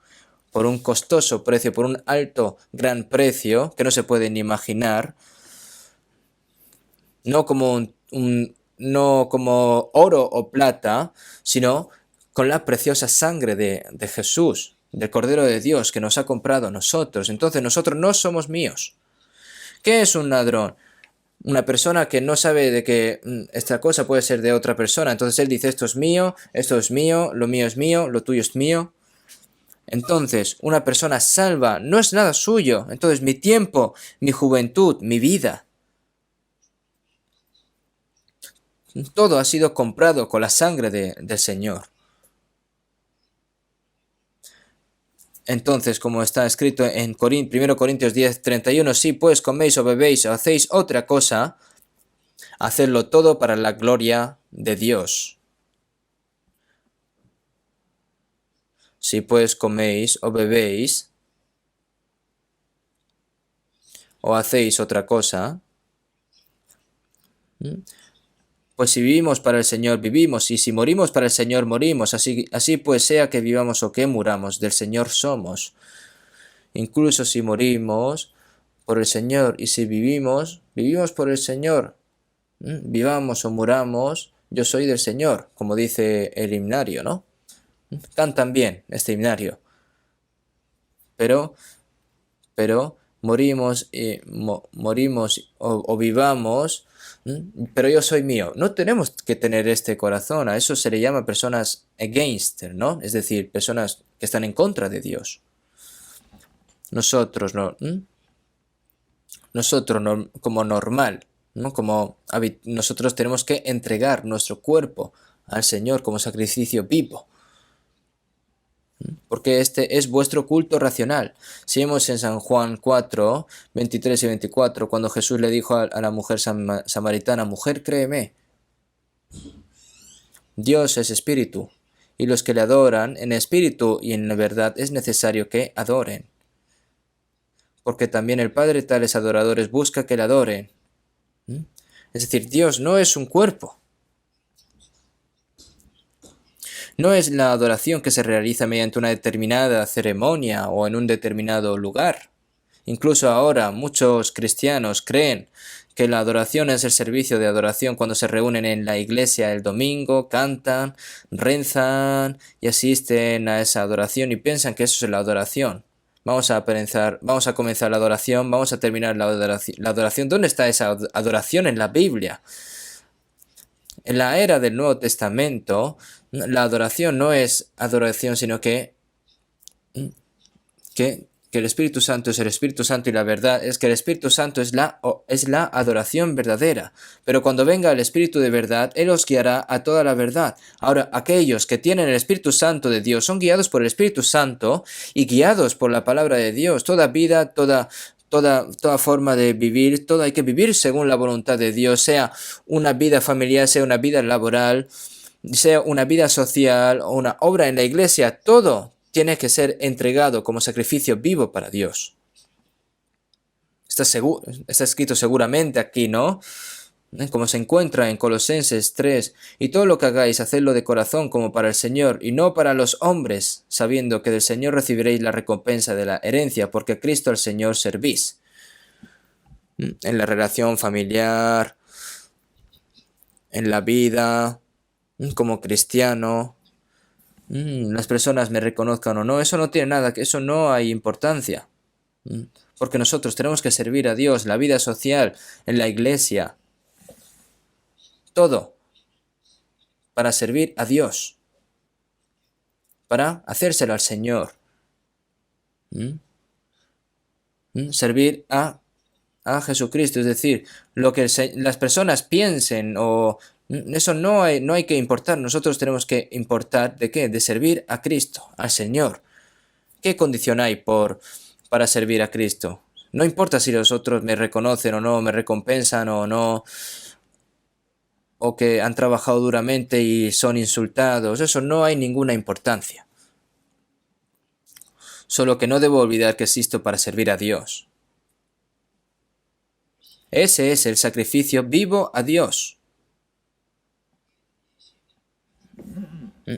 [SPEAKER 1] Por un costoso precio, por un alto, gran precio que no se puede ni imaginar, no como no como oro o plata, sino con la preciosa sangre de Jesús, del Cordero de Dios, que nos ha comprado a nosotros. Entonces nosotros no somos míos. ¿Qué es un ladrón? Una persona que no sabe de que esta cosa puede ser de otra persona. Entonces él dice, esto es mío, lo mío es mío, lo tuyo es mío. Entonces, una persona salva no es nada suyo. Entonces, mi tiempo, mi juventud, mi vida, todo ha sido comprado con la sangre del Señor. Entonces, como está escrito en 1 Corintios 10:31, si pues coméis o bebéis o hacéis otra cosa, hacedlo todo para la gloria de Dios. Si pues coméis o bebéis o hacéis otra cosa, pues si vivimos para el Señor, vivimos, y si morimos para el Señor, morimos. Así pues sea que vivamos o que muramos, del Señor somos. Incluso si morimos por el Señor, y si vivimos, vivimos por el Señor. Vivamos o muramos, yo soy del Señor, como dice el himnario, ¿no? Cantan bien este himnario. Pero morimos, morimos o vivamos, pero yo soy mío. No tenemos que tener este corazón, a eso se le llama personas against, ¿no? Es decir, personas que están en contra de Dios. Nosotros no, como normal, ¿no? Nosotros tenemos que entregar nuestro cuerpo al Señor como sacrificio vivo. Porque este es vuestro culto racional. Si vemos en San Juan 4, 23 y 24, cuando Jesús le dijo a la mujer samaritana, mujer, créeme, Dios es espíritu, y los que le adoran en espíritu y en la verdad es necesario que adoren. Porque también el Padre tales adoradores busca que le adoren. Es decir, Dios no es un cuerpo. No es la adoración que se realiza mediante una determinada ceremonia o en un determinado lugar. Incluso ahora muchos cristianos creen que la adoración es el servicio de adoración cuando se reúnen en la iglesia el domingo, cantan, rezan y asisten a esa adoración y piensan que eso es la adoración. Vamos a comenzar la adoración, vamos a terminar la adoración. ¿Dónde está esa adoración en la Biblia? En la era del Nuevo Testamento, la adoración no es adoración, sino que el Espíritu Santo es el Espíritu Santo y la verdad es que el Espíritu Santo es la adoración verdadera. Pero cuando venga el Espíritu de verdad, Él os guiará a toda la verdad. Ahora, aquellos que tienen el Espíritu Santo de Dios son guiados por el Espíritu Santo y guiados por la palabra de Dios. Toda vida, toda forma de vivir, todo hay que vivir según la voluntad de Dios, sea una vida familiar, sea una vida laboral, sea una vida social o una obra en la iglesia, todo tiene que ser entregado como sacrificio vivo para Dios. Está escrito seguramente aquí, ¿no? Como se encuentra en Colosenses 3, y todo lo que hagáis, hacedlo de corazón como para el Señor, y no para los hombres, sabiendo que del Señor recibiréis la recompensa de la herencia, porque a Cristo al Señor servís. En la relación familiar, en la vida, como cristiano, las personas me reconozcan o no, eso no tiene nada, eso no hay importancia. Porque nosotros tenemos que servir a Dios, la vida social, en la iglesia, todo para servir a Dios, para hacérselo al Señor. Servir a Jesucristo, es decir, lo que las personas piensen o eso no hay que importar. Nosotros tenemos que importar ¿de qué? De servir a Cristo, al Señor. ¿Qué condición hay para servir a Cristo? No importa si los otros me reconocen o no, me recompensan o no, o que han trabajado duramente y son insultados. Eso no hay ninguna importancia. Solo que no debo olvidar que existo para servir a Dios. Ese es el sacrificio vivo a Dios.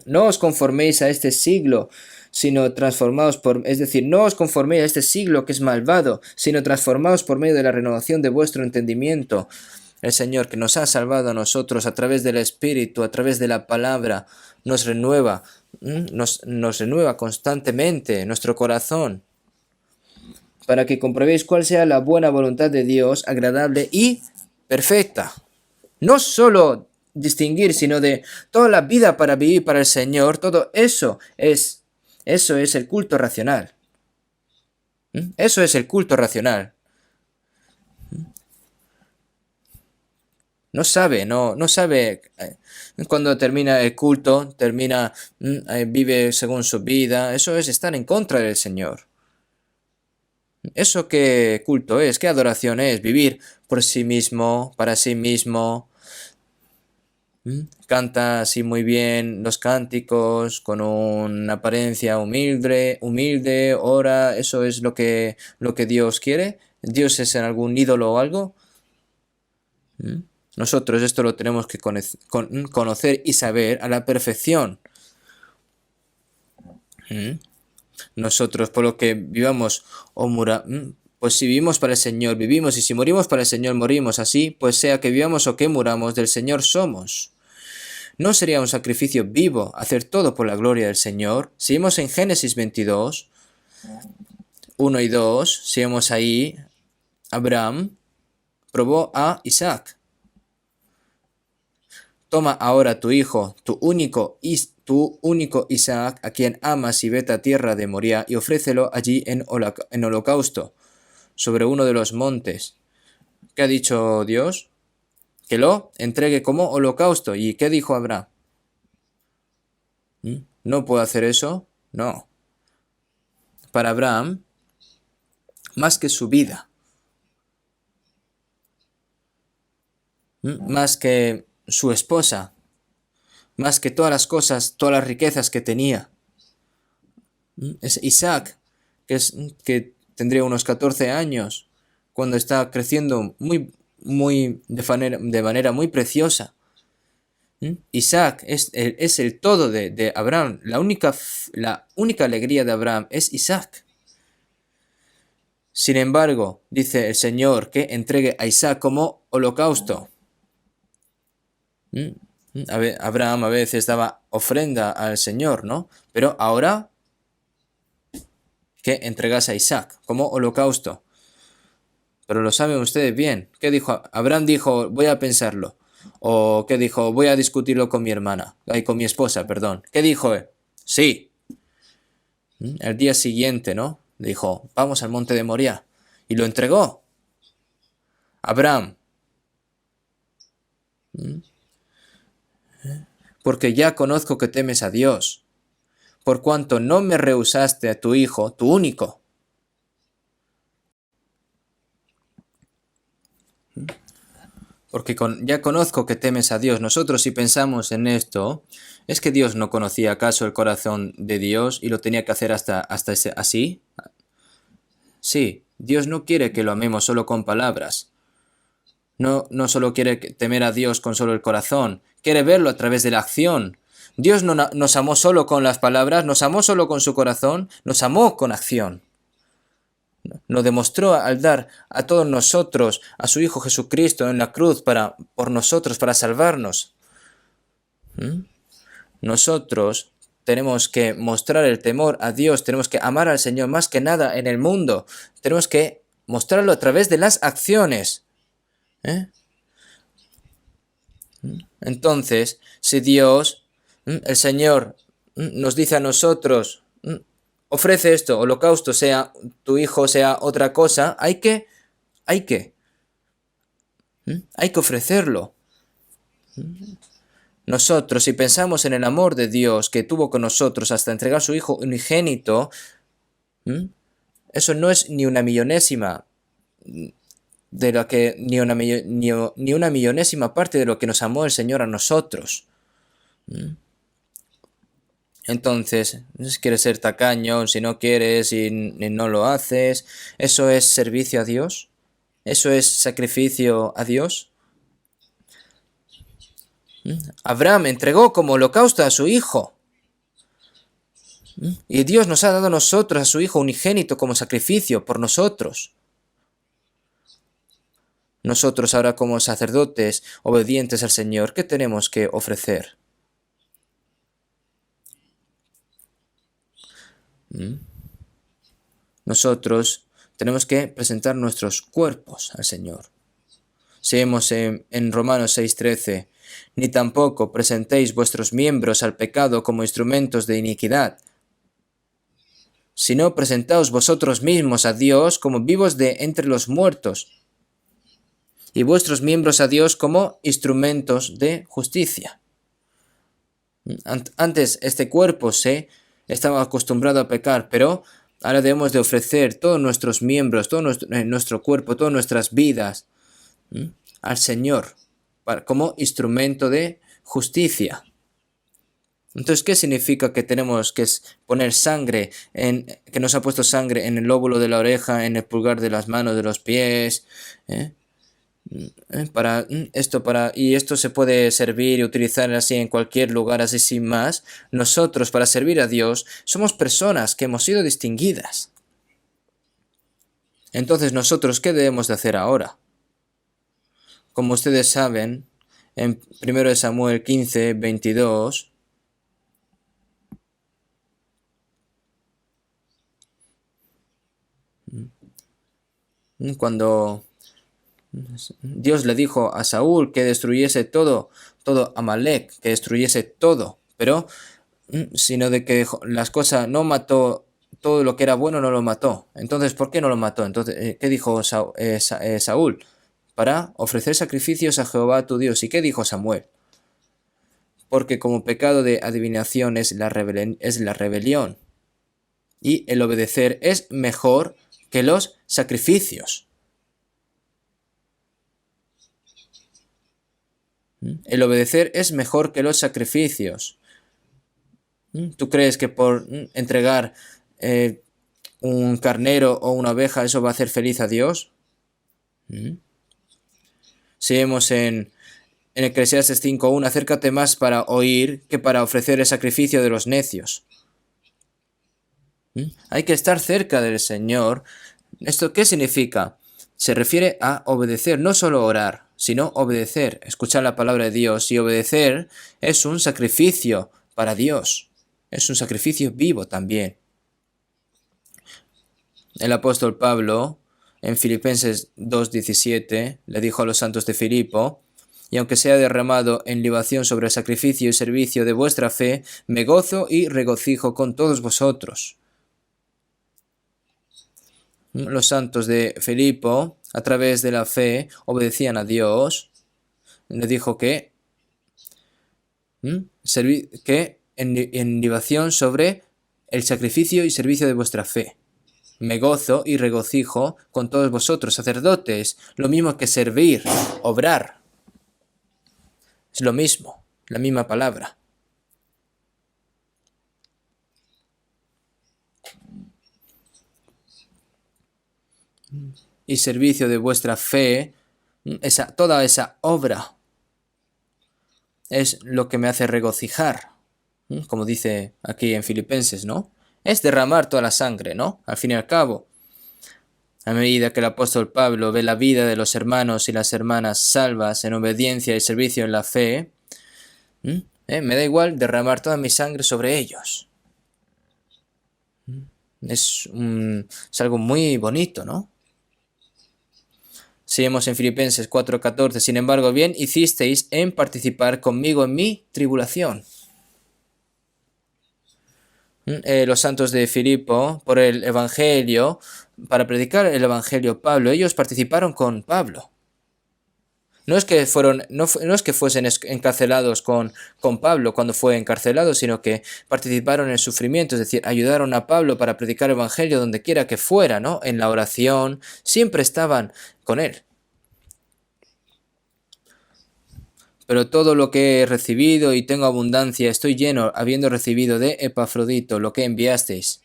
[SPEAKER 1] No os conforméis a este siglo, sino transformaos es decir, no os conforméis a este siglo que es malvado, sino transformaos por medio de la renovación de vuestro entendimiento. El Señor que nos ha salvado a nosotros a través del Espíritu, a través de la palabra, nos renueva, nos renueva constantemente nuestro corazón, para que comprobéis cuál sea la buena voluntad de Dios, agradable y perfecta. No solo distinguir, sino de toda la vida para vivir para el Señor, todo eso es el culto racional. Eso es el culto racional. No sabe cuando termina el culto, vive según su vida. Eso es estar en contra del Señor. ¿Eso qué culto es? ¿Qué adoración es? Vivir por sí mismo, para sí mismo. Canta así muy bien los cánticos, con una apariencia humilde, ora. ¿Eso es lo que Dios quiere? ¿Dios es en algún ídolo o algo? Nosotros esto lo tenemos que conocer y saber a la perfección. Nosotros, por lo que vivamos pues si vivimos para el Señor, vivimos, y si morimos para el Señor, morimos. Así, pues sea que vivamos o que muramos, del Señor somos. ¿No sería un sacrificio vivo hacer todo por la gloria del Señor? Si vemos en Génesis 22, 1 y 2, si vemos ahí, Abraham probó a Isaac. Toma ahora tu hijo, tu único Isaac, a quien amas, y vete a tierra de Moría, y ofrécelo allí en holocausto, sobre uno de los montes. ¿Qué ha dicho Dios? Que lo entregue como holocausto. ¿Y qué dijo Abraham? ¿No puedo hacer eso? No. Para Abraham, más que su vida, más que su esposa, más que todas las cosas, todas las riquezas que tenía, es Isaac, que tendría unos 14 años, cuando está creciendo de manera muy preciosa. Isaac es el todo de Abraham. La única alegría de Abraham es Isaac. Sin embargo, dice el Señor que entregue a Isaac como holocausto. Abraham a veces daba ofrenda al Señor, ¿no? Pero ahora que entregase a Isaac como holocausto. Pero lo saben ustedes bien. ¿Qué dijo? Abraham dijo, voy a pensarlo. O ¿qué dijo? Voy a discutirlo con mi hermana. Con mi esposa, perdón. ¿Qué dijo? Sí. El día siguiente, ¿no? Dijo, vamos al monte de Moría. Y lo entregó. Abraham. Porque ya conozco que temes a Dios, por cuanto no me rehusaste a tu hijo, tu único. Porque ya conozco que temes a Dios. Nosotros, si pensamos en esto, ¿es que Dios no conocía acaso el corazón de Dios y lo tenía que hacer así? Sí, Dios no quiere que lo amemos solo con palabras. No solo quiere temer a Dios con solo el corazón, quiere verlo a través de la acción. Dios no nos amó solo con las palabras, nos amó solo con su corazón, nos amó con acción. Lo demostró al dar a todos nosotros a su Hijo Jesucristo en la cruz por nosotros, para salvarnos. Nosotros tenemos que mostrar el temor a Dios, tenemos que amar al Señor más que nada en el mundo. Tenemos que mostrarlo a través de las acciones. Entonces, si Dios, el Señor, nos dice a nosotros, ofrece esto, holocausto, sea tu hijo, sea otra cosa, hay que ofrecerlo. Nosotros, si pensamos en el amor de Dios que tuvo con nosotros hasta entregar su Hijo unigénito, eso no es ni una millonésima ni una millonésima parte de lo que nos amó el Señor a nosotros. Entonces, si quieres ser tacaño, si no quieres y no lo haces, ¿eso es servicio a Dios? ¿Eso es sacrificio a Dios? Abraham entregó como holocausto a su hijo. Y Dios nos ha dado a nosotros a su Hijo unigénito como sacrificio por nosotros. Nosotros ahora como sacerdotes obedientes al Señor, ¿qué tenemos que ofrecer? Nosotros tenemos que presentar nuestros cuerpos al Señor. Si vemos en Romanos 6:13, ni tampoco presentéis vuestros miembros al pecado como instrumentos de iniquidad, sino presentaos vosotros mismos a Dios como vivos de entre los muertos, y vuestros miembros a Dios como instrumentos de justicia. Antes este cuerpo se estaba acostumbrado a pecar, pero ahora debemos de ofrecer todos nuestros miembros, todo nuestro cuerpo, todas nuestras vidas al Señor como instrumento de justicia. Entonces, ¿qué significa que tenemos que poner sangre, que nos ha puesto sangre en el lóbulo de la oreja, en el pulgar de las manos, de los pies? Y esto se puede servir y utilizar así en cualquier lugar, así sin más. Nosotros, para servir a Dios, somos personas que hemos sido distinguidas. Entonces, nosotros, ¿qué debemos de hacer ahora? Como ustedes saben, en 1 Samuel 15:22, cuando Dios le dijo a Saúl que destruyese todo Amalek, que destruyese todo, pero sino de que las cosas no mató, todo lo que era bueno no lo mató. Entonces, ¿por qué no lo mató? Entonces, ¿qué dijo Saúl? Para ofrecer sacrificios a Jehová tu Dios. ¿Y qué dijo Samuel? Porque como pecado de adivinación es la rebelión, y el obedecer es mejor que los sacrificios. El obedecer es mejor que los sacrificios. ¿Tú crees que por entregar un carnero o una oveja eso va a hacer feliz a Dios? Si vemos en Eclesiastes 5:1, acércate más para oír que para ofrecer el sacrificio de los necios. Hay que estar cerca del Señor. ¿Esto qué significa? Se refiere a obedecer, no solo orar, sino obedecer, escuchar la palabra de Dios, y obedecer es un sacrificio para Dios. Es un sacrificio vivo también. El apóstol Pablo, en Filipenses 2:17, le dijo a los santos de Filipo: y aunque sea derramado en libación sobre el sacrificio y servicio de vuestra fe, me gozo y regocijo con todos vosotros. Los santos de Filipo, a través de la fe, obedecían a Dios. Le dijo que en libación sobre el sacrificio y servicio de vuestra fe. Me gozo y regocijo con todos vosotros, sacerdotes, lo mismo que servir, obrar. Es lo mismo, la misma palabra. Y servicio de vuestra fe, toda esa obra es lo que me hace regocijar, como dice aquí en Filipenses, ¿no? Es derramar toda la sangre, ¿no? Al fin y al cabo, a medida que el apóstol Pablo ve la vida de los hermanos y las hermanas salvas en obediencia y servicio en la fe, me da igual derramar toda mi sangre sobre ellos. Es algo muy bonito, ¿no? Si vemos en Filipenses 4:14, sin embargo, bien hicisteis en participar conmigo en mi tribulación. Los santos de Filipo, por el Evangelio, para predicar el Evangelio Pablo, ellos participaron con Pablo. No es que fuesen encarcelados con Pablo cuando fue encarcelado, sino que participaron en el sufrimiento, es decir, ayudaron a Pablo para predicar el Evangelio donde quiera que fuera, ¿no? En la oración, siempre estaban con él. Pero todo lo que he recibido y tengo abundancia, estoy lleno, habiendo recibido de Epafrodito lo que enviasteis.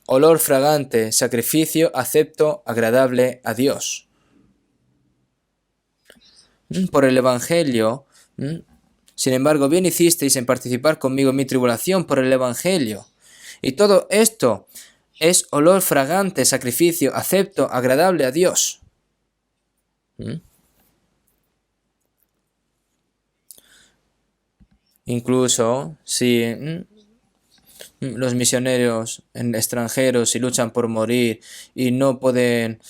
[SPEAKER 1] Olor fragante, sacrificio acepto, agradable a Dios. Por el Evangelio, sin embargo, bien hicisteis en participar conmigo en mi tribulación por el Evangelio. Y todo esto es olor fragante, sacrificio acepto, agradable a Dios. Incluso si los misioneros extranjeros, si luchan por morir y no pueden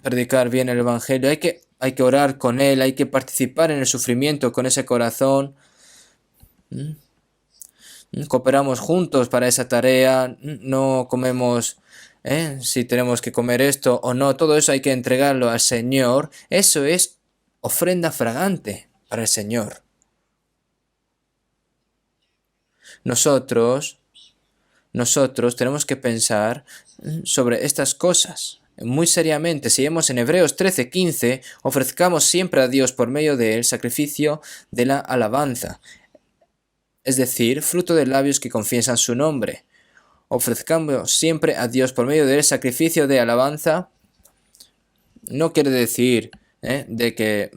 [SPEAKER 1] predicar bien el Evangelio, hay que orar con él, hay que participar en el sufrimiento con ese corazón. Cooperamos juntos para esa tarea, no comemos si tenemos que comer esto o no, todo eso hay que entregarlo al Señor. Eso es ofrenda fragante para el Señor. Nosotros tenemos que pensar sobre estas cosas muy seriamente. Si vemos en Hebreos 13:15, ofrezcamos siempre a Dios por medio de él sacrificio de la alabanza, es decir, fruto de labios que confiesan su nombre. Ofrezcamos siempre a Dios por medio del sacrificio de alabanza. No quiere decir de que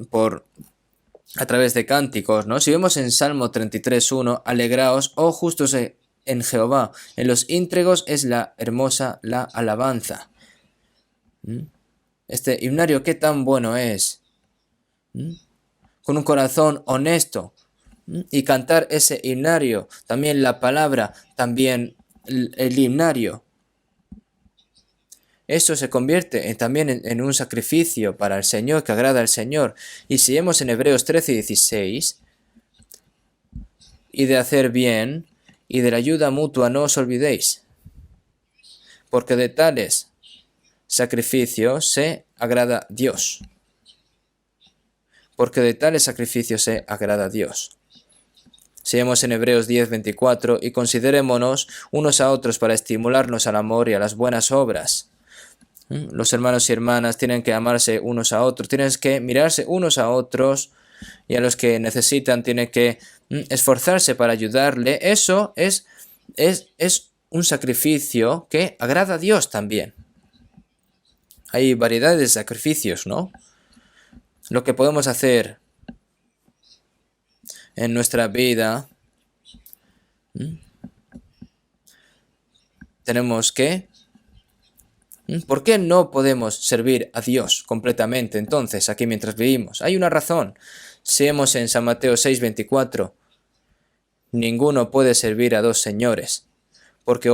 [SPEAKER 1] a través de cánticos, ¿no? Si vemos en Salmo 33:1, alegraos, oh justos en Jehová, en los íntegros es la hermosa la alabanza. Este himnario qué tan bueno es. Con un corazón honesto. Y cantar ese himnario, también la palabra, también el himnario. Eso se convierte también en un sacrificio para el Señor, que agrada al Señor. Y si vemos en Hebreos 13:16, y de hacer bien, y de la ayuda mutua no os olvidéis, porque de tales sacrificios se agrada Dios. Porque de tales sacrificios se agrada Dios. Si vemos en Hebreos 10:24, y considerémonos unos a otros para estimularnos al amor y a las buenas obras. Los hermanos y hermanas tienen que amarse unos a otros, tienen que mirarse unos a otros, y a los que necesitan tienen que esforzarse para ayudarle. Eso es un sacrificio que agrada a Dios también. Hay variedades de sacrificios, ¿no? Lo que podemos hacer en nuestra vida, tenemos que... ¿Por qué no podemos servir a Dios completamente entonces aquí mientras vivimos? Hay una razón. Si vemos en San Mateo 6:24, ninguno puede servir a dos señores, porque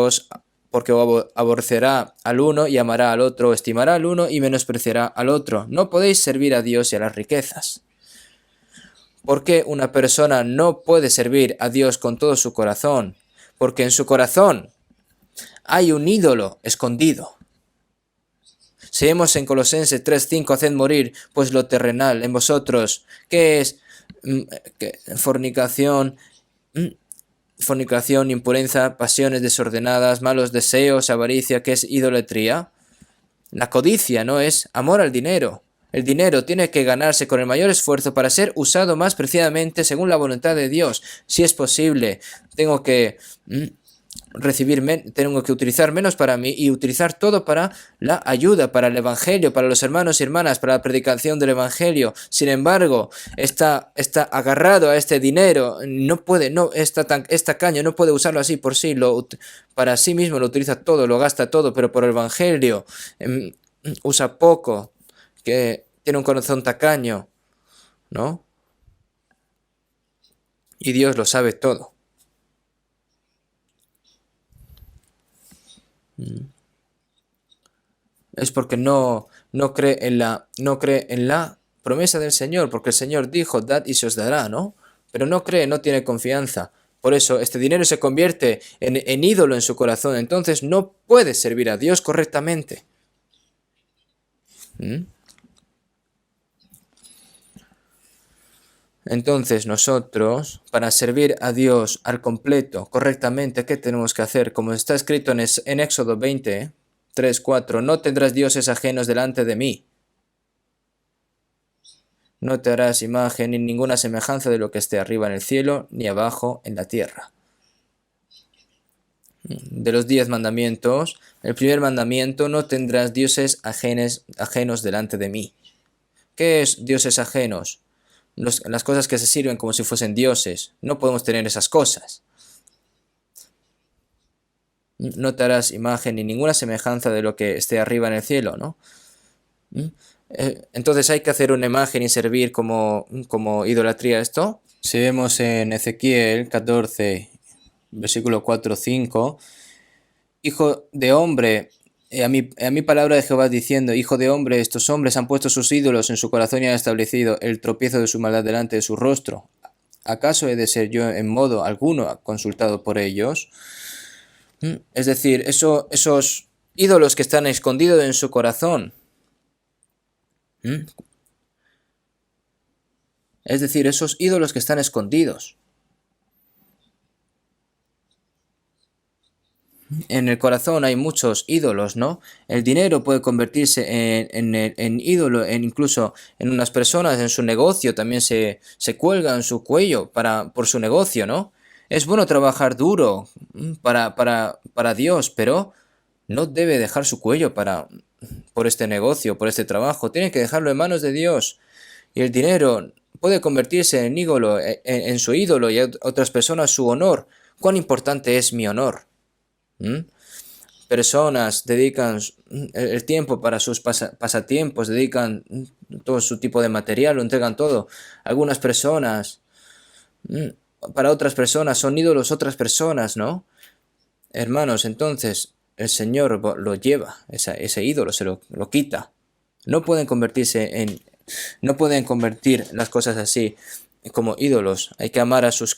[SPEAKER 1] aborrecerá al uno y amará al otro, o estimará al uno y menospreciará al otro. No podéis servir a Dios y a las riquezas. ¿Por qué una persona no puede servir a Dios con todo su corazón? Porque en su corazón hay un ídolo escondido. Si vemos en Colosenses 3:5, haced morir pues lo terrenal en vosotros. ¿Qué es? Fornicación, impureza, pasiones desordenadas, malos deseos, avaricia. ¿Qué es idolatría? La codicia, ¿no? Es amor al dinero. El dinero tiene que ganarse con el mayor esfuerzo para ser usado más preciadamente según la voluntad de Dios. Si es posible, tengo que utilizar menos para mí y utilizar todo para la ayuda, para el Evangelio, para los hermanos y hermanas, para la predicación del Evangelio. Sin embargo, está agarrado a este dinero, esta caña no puede usarlo así por sí, para sí mismo lo utiliza todo, lo gasta todo, pero por el Evangelio usa poco, que tiene un corazón tacaño, ¿no? Y Dios lo sabe todo. Es porque no cree en la promesa del Señor, porque el Señor dijo, dad y se os dará, ¿no? Pero no cree, no tiene confianza. Por eso este dinero se convierte en ídolo en su corazón, entonces no puede servir a Dios correctamente. Entonces nosotros, para servir a Dios al completo, correctamente, ¿qué tenemos que hacer? Como está escrito en Éxodo 20:3-4, no tendrás dioses ajenos delante de mí. No te harás imagen ni ninguna semejanza de lo que esté arriba en el cielo, ni abajo en la tierra. De los 10 mandamientos, el primer mandamiento, no tendrás dioses ajenos delante de mí. ¿Qué es dioses ajenos? Las cosas que se sirven como si fuesen dioses. No podemos tener esas cosas. No te harás imagen ni ninguna semejanza de lo que esté arriba en el cielo, ¿no? Entonces hay que hacer una imagen y servir como idolatría esto. Si vemos en Ezequiel 14, versículo 4-5, Hijo de hombre, A mi palabra de Jehová diciendo, Hijo de hombre, estos hombres han puesto sus ídolos en su corazón y han establecido el tropiezo de su maldad delante de su rostro. ¿Acaso he de ser yo en modo alguno consultado por ellos? Es decir, esos ídolos que están escondidos en su corazón. ¿Mm? Es decir, esos ídolos que están escondidos. En el corazón hay muchos ídolos, ¿no? El dinero puede convertirse en ídolo, incluso en unas personas, en su negocio, también se cuelga en su cuello por su negocio, ¿no? Es bueno trabajar duro para Dios, pero no debe dejar su cuello por este negocio, por este trabajo. Tiene que dejarlo en manos de Dios. Y el dinero puede convertirse en ídolo, en su ídolo y a otras personas su honor. ¿Cuán importante es mi honor? ¿Mm? Personas dedican el tiempo para sus pasatiempos, dedican todo su tipo de material, lo entregan todo. Algunas personas, para otras personas, son ídolos otras personas, ¿no? Hermanos, entonces el Señor lo lleva, ese ídolo se lo quita. No pueden no pueden convertir las cosas así como ídolos. Hay que amar a sus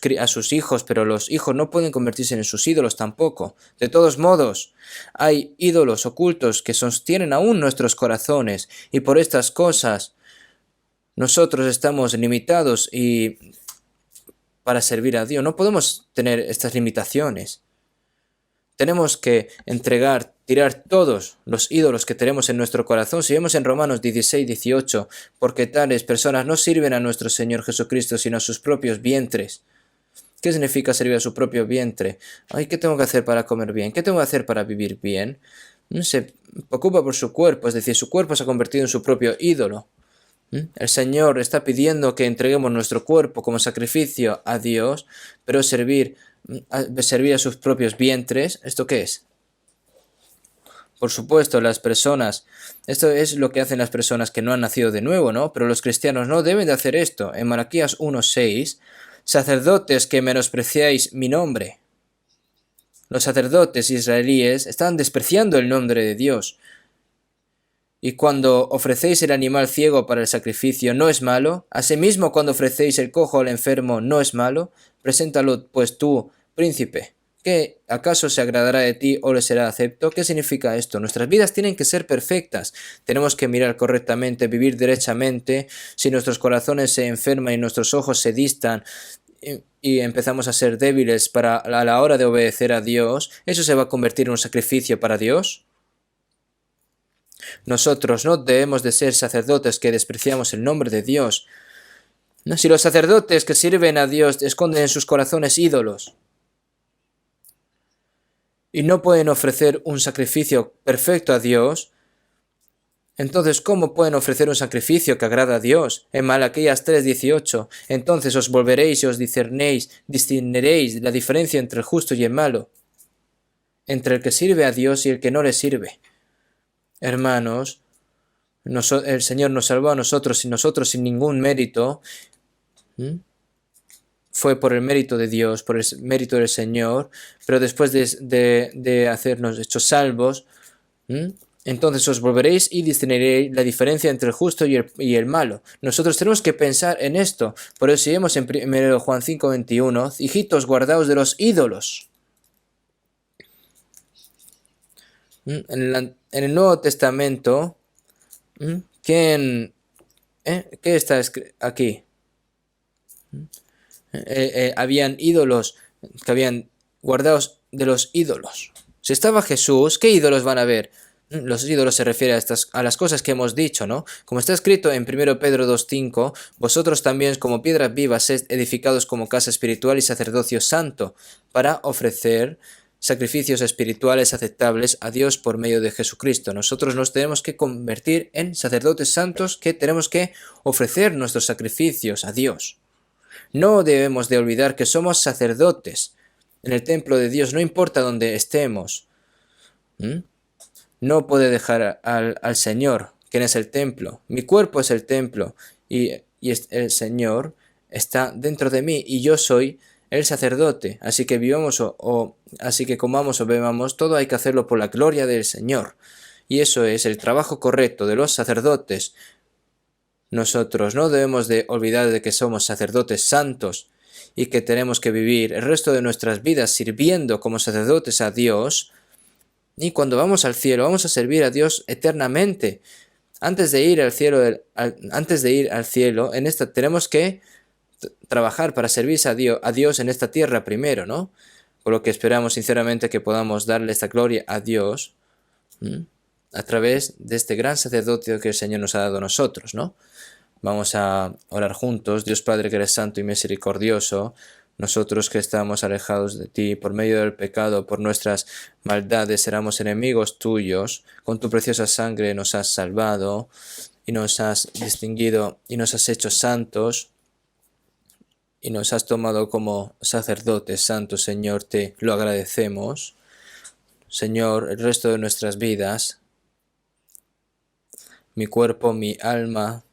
[SPEAKER 1] hijos, pero los hijos no pueden convertirse en sus ídolos tampoco. De todos modos, hay ídolos ocultos que sostienen aún nuestros corazones y por estas cosas nosotros estamos limitados y para servir a Dios no podemos tener estas limitaciones. Tenemos que tirar todos los ídolos que tenemos en nuestro corazón. Si vemos en Romanos 16, 18, porque tales personas no sirven a nuestro Señor Jesucristo, sino a sus propios vientres. ¿Qué significa servir a su propio vientre? Ay, ¿qué tengo que hacer para comer bien? ¿Qué tengo que hacer para vivir bien? No se preocupa por su cuerpo, es decir, su cuerpo se ha convertido en su propio ídolo. El Señor está pidiendo que entreguemos nuestro cuerpo como sacrificio a Dios, pero servir a sus propios vientres, ¿esto qué es? Por supuesto, esto es lo que hacen las personas que no han nacido de nuevo, ¿no? Pero los cristianos no deben de hacer esto. En Malaquías 1:6, sacerdotes que menospreciáis mi nombre. Los sacerdotes israelíes están despreciando el nombre de Dios. Y cuando ofrecéis el animal ciego para el sacrificio, ¿no es malo? Asimismo, cuando ofrecéis el cojo al enfermo, ¿no es malo? Preséntalo, pues tú, príncipe. ¿Qué acaso se agradará de ti o le será acepto? ¿Qué significa esto? Nuestras vidas tienen que ser perfectas. Tenemos que mirar correctamente, vivir derechamente. Si nuestros corazones se enferman y nuestros ojos se distan y empezamos a ser débiles a la hora de obedecer a Dios, ¿eso se va a convertir en un sacrificio para Dios? Nosotros no debemos de ser sacerdotes que despreciamos el nombre de Dios. No, si los sacerdotes que sirven a Dios esconden en sus corazones ídolos y no pueden ofrecer un sacrificio perfecto a Dios, entonces ¿cómo pueden ofrecer un sacrificio que agrada a Dios? En Malaquías 3:18, entonces os volveréis y os discerniréis la diferencia entre el justo y el malo, entre el que sirve a Dios y el que no le sirve. Hermanos, el Señor nos salvó a nosotros sin ningún mérito. Fue por el mérito de Dios, por el mérito del Señor, pero después de hacernos hechos salvos, entonces os volveréis y discerniréis la diferencia entre el justo y el malo. Nosotros tenemos que pensar en esto. Por eso si vemos en 1 Juan 5:21, hijitos, guardaos de los ídolos. En el Nuevo Testamento, ¿qué está aquí? Habían ídolos que habían guardados de los ídolos. Si estaba Jesús, ¿qué ídolos van a ver? Los ídolos se refieren a las cosas que hemos dicho, ¿no? Como está escrito en 1 Pedro 2:5, vosotros también como piedras vivas sed edificados como casa espiritual y sacerdocio santo, para ofrecer sacrificios espirituales aceptables a Dios por medio de Jesucristo. Nosotros nos tenemos que convertir en sacerdotes santos que tenemos que ofrecer nuestros sacrificios a Dios. No debemos de olvidar que somos sacerdotes en el templo de Dios, no importa dónde estemos. No puede dejar al Señor, quien es el templo. Mi cuerpo es el templo y el Señor está dentro de mí y yo soy el sacerdote. Así que vivamos así que comamos o bebamos, todo hay que hacerlo por la gloria del Señor. Y eso es el trabajo correcto de los sacerdotes. Nosotros no debemos de olvidar de que somos sacerdotes santos y que tenemos que vivir el resto de nuestras vidas sirviendo como sacerdotes a Dios. Y cuando vamos al cielo, vamos a servir a Dios eternamente. Antes de ir al cielo, tenemos que trabajar para servir a Dios en esta tierra primero, ¿no? Por lo que esperamos sinceramente que podamos darle esta gloria a Dios a través de este gran sacerdocio que el Señor nos ha dado a nosotros, ¿no? Vamos a orar juntos. Dios Padre que eres santo y misericordioso, nosotros que estamos alejados de ti por medio del pecado, por nuestras maldades, éramos enemigos tuyos. Con tu preciosa sangre nos has salvado y nos has distinguido y nos has hecho santos y nos has tomado como sacerdotes santos, Señor, te lo agradecemos. Señor, el resto de nuestras vidas, mi cuerpo, mi alma,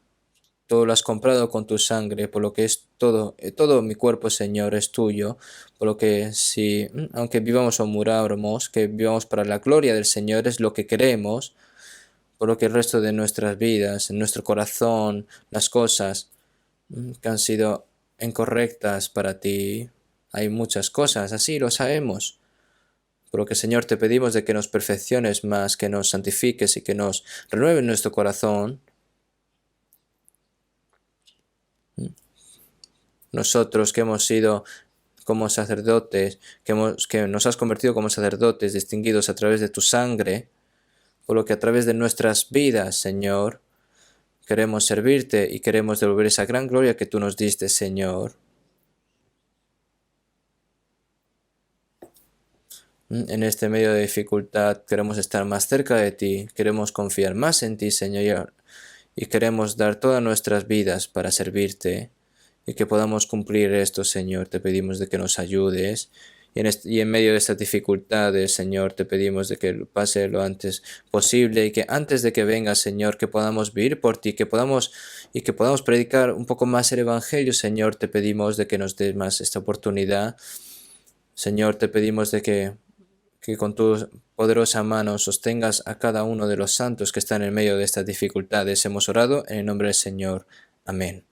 [SPEAKER 1] todo lo has comprado con tu sangre, por lo que es todo mi cuerpo, Señor, es tuyo, por lo que si, aunque vivamos o muramos, que vivamos para la gloria del Señor, es lo que queremos, por lo que el resto de nuestras vidas, en nuestro corazón, las cosas que han sido incorrectas para ti, hay muchas cosas, así lo sabemos. Por lo que, Señor, te pedimos de que nos perfecciones más, que nos santifiques y que nos renueves nuestro corazón. Nosotros que hemos sido como sacerdotes, que nos has convertido como sacerdotes distinguidos a través de tu sangre, por lo que a través de nuestras vidas, Señor, queremos servirte y queremos devolver esa gran gloria que tú nos diste, Señor. En este medio de dificultad queremos estar más cerca de ti, queremos confiar más en ti, Señor, y queremos dar todas nuestras vidas para servirte y que podamos cumplir esto, Señor. Te pedimos de que nos ayudes y en medio de estas dificultades, Señor, te pedimos de que pase lo antes posible y que antes de que venga, Señor, que podamos vivir por ti, que podamos predicar un poco más el Evangelio, Señor. Te pedimos de que nos des más esta oportunidad. Señor, te pedimos de que con tu poderosa mano sostengas a cada uno de los santos que están en medio de estas dificultades. Hemos orado en el nombre del Señor. Amén.